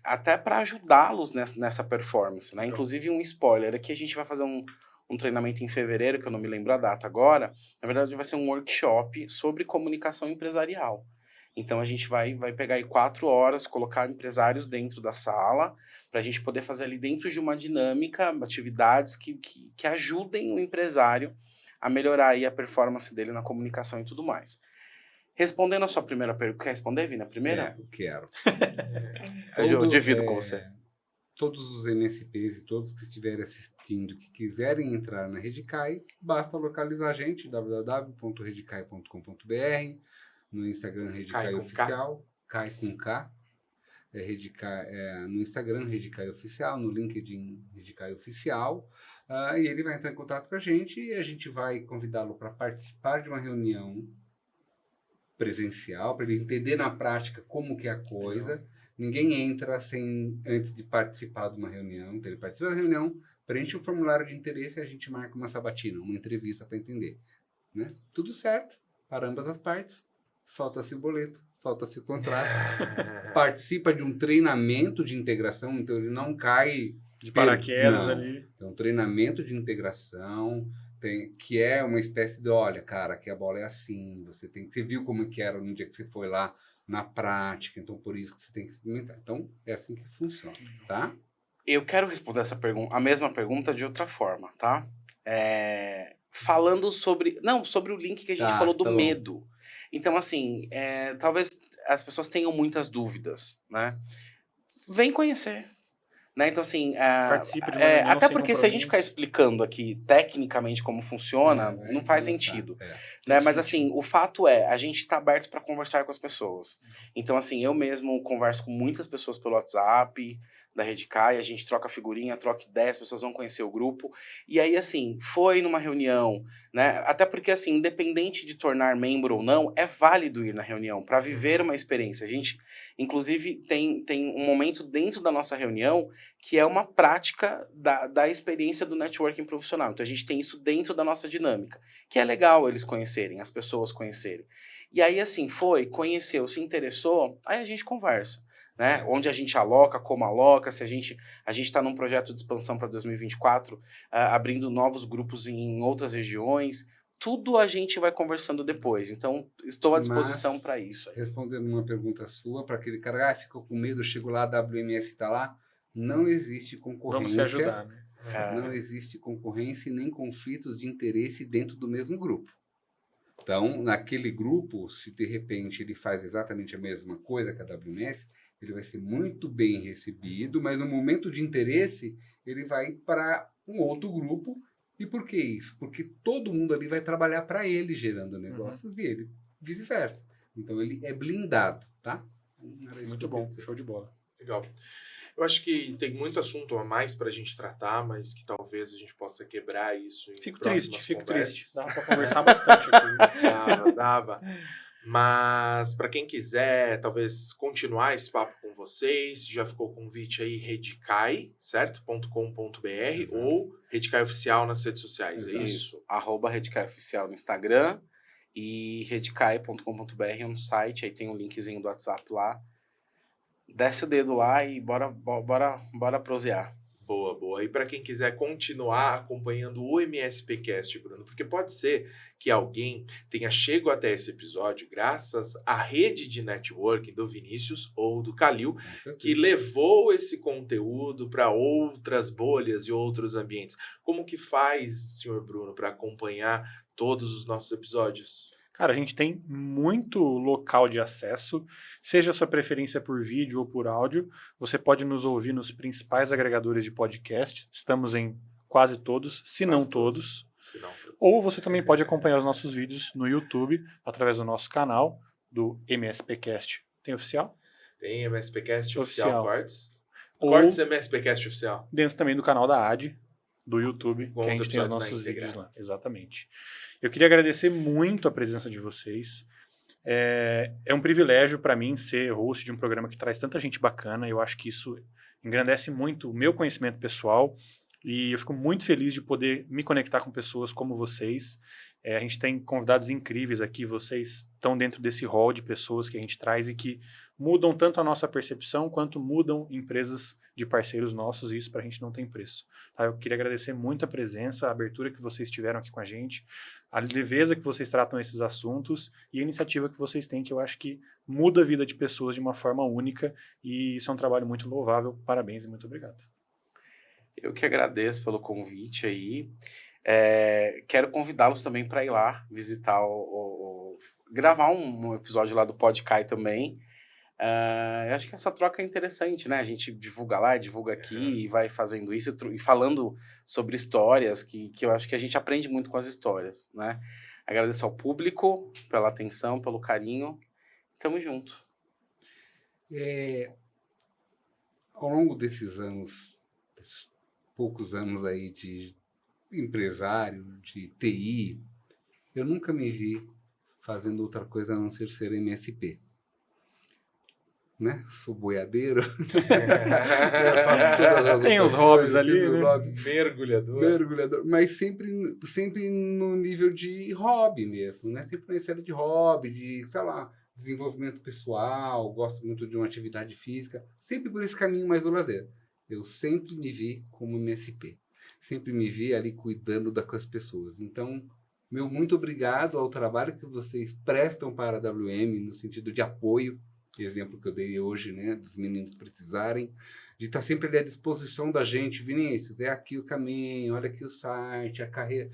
até para ajudá-los nessa performance, né? Inclusive um spoiler, aqui a gente vai fazer um treinamento em fevereiro, que eu não me lembro a data agora, na verdade vai ser um workshop sobre comunicação empresarial. Então a gente vai pegar aí 4 horas, colocar empresários dentro da sala, para a gente poder fazer ali dentro de uma dinâmica, atividades que ajudem o empresário a melhorar aí a performance dele na comunicação e tudo mais. Respondendo a sua primeira pergunta, quer responder, Vina, a primeira? Eu quero. Eu divido com você. Todos os MSPs e todos que estiverem assistindo que quiserem entrar na Redcai, basta localizar a gente, www.redcai.com.br, no Instagram Redcai Oficial, Cai com K, no Instagram Redcai Oficial, no LinkedIn Redcai Oficial, e ele vai entrar em contato com a gente e a gente vai convidá-lo para participar de uma reunião presencial, para ele entender na prática como que é a coisa. Ninguém entra antes de participar de uma reunião. Então, ele participa da reunião, preenche um formulário de interesse e a gente marca uma sabatina, uma entrevista para entender. Né? Tudo certo, para ambas as partes. Solta-se o boleto, solta-se o contrato. Participa de um treinamento de integração, então ele não cai de paraquedas ali. Então, treinamento de integração, que é uma espécie de, olha, cara, aqui a bola é assim, você viu como que era no dia que você foi lá na prática, então por isso que você tem que experimentar. Então, é assim que funciona, tá? Eu quero responder a mesma pergunta de outra forma, tá? Falando sobre o link que a gente falou do medo. Então, assim, talvez as pessoas tenham muitas dúvidas, né? Vem conhecer. Né? Então, assim, participe de uma reunião até porque se a gente ficar explicando aqui tecnicamente como funciona, não faz sentido. Né? Mas, assim, o fato a gente está aberto para conversar com as pessoas. Então, assim, eu mesmo converso com muitas pessoas pelo WhatsApp da Redcai, a gente troca figurinha, troca ideia, as pessoas vão conhecer o grupo. E aí, assim, foi numa reunião, né? Até porque, assim, independente de tornar membro ou não, é válido ir na reunião para viver uma experiência. A gente, inclusive, tem um momento dentro da nossa reunião que é uma prática da experiência do networking profissional. Então, a gente tem isso dentro da nossa dinâmica, que é legal eles conhecerem, as pessoas conhecerem. E aí, assim, conheceu, se interessou, aí a gente conversa. Né? Onde a gente aloca, como aloca, se a gente está num projeto de expansão para 2024, abrindo novos grupos em outras regiões, tudo a gente vai conversando depois. Então, estou à disposição para isso. Respondendo uma pergunta sua, para aquele cara, ficou com medo, chegou lá, a WMS está lá, não existe concorrência. Vamos se ajudar, né? Não existe concorrência e nem conflitos de interesse dentro do mesmo grupo. Então, naquele grupo, se de repente ele faz exatamente a mesma coisa que a WMS, ele vai ser muito bem recebido, mas no momento de interesse, ele vai para um outro grupo. E por que isso? Porque todo mundo ali vai trabalhar para ele, gerando negócios, e ele vice-versa. Então, ele é blindado, tá? Muito bom, show de bola. Legal. Eu acho que tem muito assunto a mais pra gente tratar, mas que talvez a gente possa quebrar isso em Fico próximas triste. conversas. Dá pra conversar bastante aqui. Dava. Mas para quem quiser, talvez, continuar esse papo com vocês, já ficou o convite aí, redicai, certo? .com.br ou Redicai Oficial nas redes sociais, é isso? @RedicaiOficial no Instagram e redicai.com.br no site, aí tem um linkzinho do WhatsApp lá. Desce o dedo lá e bora prosear. Boa. E para quem quiser continuar acompanhando o MSPcast, Bruno, porque pode ser que alguém tenha chegado até esse episódio graças à rede de networking do Vinícius ou do Calil, que levou esse conteúdo para outras bolhas e outros ambientes. Como que faz, senhor Bruno, para acompanhar todos os nossos episódios? Cara, a gente tem muito local de acesso, seja a sua preferência por vídeo ou por áudio. Você pode nos ouvir nos principais agregadores de podcast. Estamos em quase todos, se não todos. Ou você também pode acompanhar os nossos vídeos no YouTube, através do nosso canal, do MSPcast. Tem oficial? Tem MSPcast Oficial Cortes. Ou Cortes MSPcast Oficial. dentro também do canal da AD, do YouTube, Com que a os gente tem os episódios na nossos íntegra. vídeos lá. Exatamente. Eu queria agradecer muito a presença de vocês. É um privilégio para mim ser host de um programa que traz tanta gente bacana. Eu acho que isso engrandece muito o meu conhecimento pessoal e eu fico muito feliz de poder me conectar com pessoas como vocês. A gente tem convidados incríveis aqui, vocês estão dentro desse hall de pessoas que a gente traz e que mudam tanto a nossa percepção quanto mudam empresas de parceiros nossos, e isso para a gente não tem preço. Tá? Eu queria agradecer muito a presença, a abertura que vocês tiveram aqui com a gente, a leveza que vocês tratam esses assuntos e a iniciativa que vocês têm, que eu acho que muda a vida de pessoas de uma forma única, e isso é um trabalho muito louvável. Parabéns e muito obrigado. Eu que agradeço pelo convite aí. Quero convidá-los também para ir lá visitar gravar um episódio lá do Podcai também. Eu acho que essa troca é interessante, né? A gente divulga lá, divulga aqui e vai fazendo isso e falando sobre histórias que eu acho que a gente aprende muito com as histórias, né? Agradeço ao público pela atenção, pelo carinho. Tamo junto. Ao longo desses anos, desses poucos anos aí de empresário, de TI, eu nunca me vi fazendo outra coisa a não ser MSP. Né? Sou boiadeiro. Faço todas as tem os hobbies ali, né? Mergulhador. Mas sempre no nível de hobby mesmo, né? Sempre nesse área de hobby, de, sei lá, desenvolvimento pessoal, gosto muito de uma atividade física, sempre por esse caminho mais do lazer. Eu sempre me vi como MSP. Sempre me vi ali cuidando com as pessoas. Então, meu muito obrigado ao trabalho que vocês prestam para a WM, no sentido de apoio, exemplo que eu dei hoje, né, dos meninos precisarem, de estar sempre ali à disposição da gente. Vinícius, é aqui o caminho, olha aqui o site, a carreira,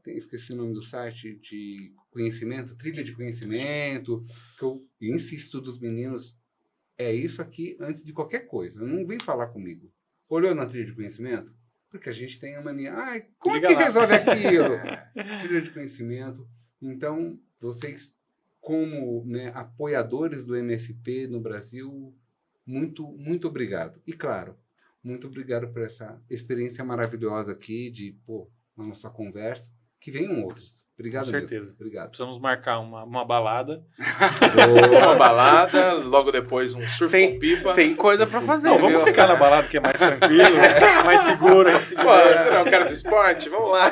esqueci o nome do site, de conhecimento, trilha de conhecimento, que eu insisto dos meninos, é isso aqui antes de qualquer coisa, não vem falar comigo. Olhou na trilha de conhecimento? Porque a gente tem a mania, como é que resolve aquilo? Trilha de conhecimento. Então, vocês, como, né, apoiadores do MSP no Brasil, muito, muito obrigado. E, claro, muito obrigado por essa experiência maravilhosa aqui, na nossa conversa. Que venham outras. Obrigado Com certeza. mesmo. Obrigado. Precisamos marcar uma balada. Uma balada, logo depois um surf com pipa. Tem coisa pra fazer. Não, vamos ficar na balada que é mais tranquilo, mais seguro. A gente se diverte. Você não é o cara do esporte? Vamos lá.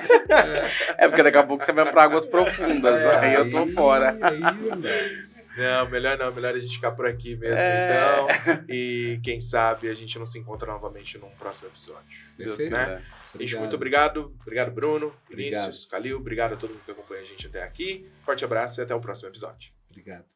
Porque daqui a pouco você vai pra águas profundas. Aí eu tô fora. Não, melhor a gente ficar por aqui mesmo, então. E quem sabe a gente não se encontra novamente num próximo episódio. Deus né? quiser. Gente, muito obrigado. Obrigado, Bruno, Vinícius, Calil. Obrigado a todo mundo que acompanha a gente até aqui. Forte abraço e até o próximo episódio. Obrigado.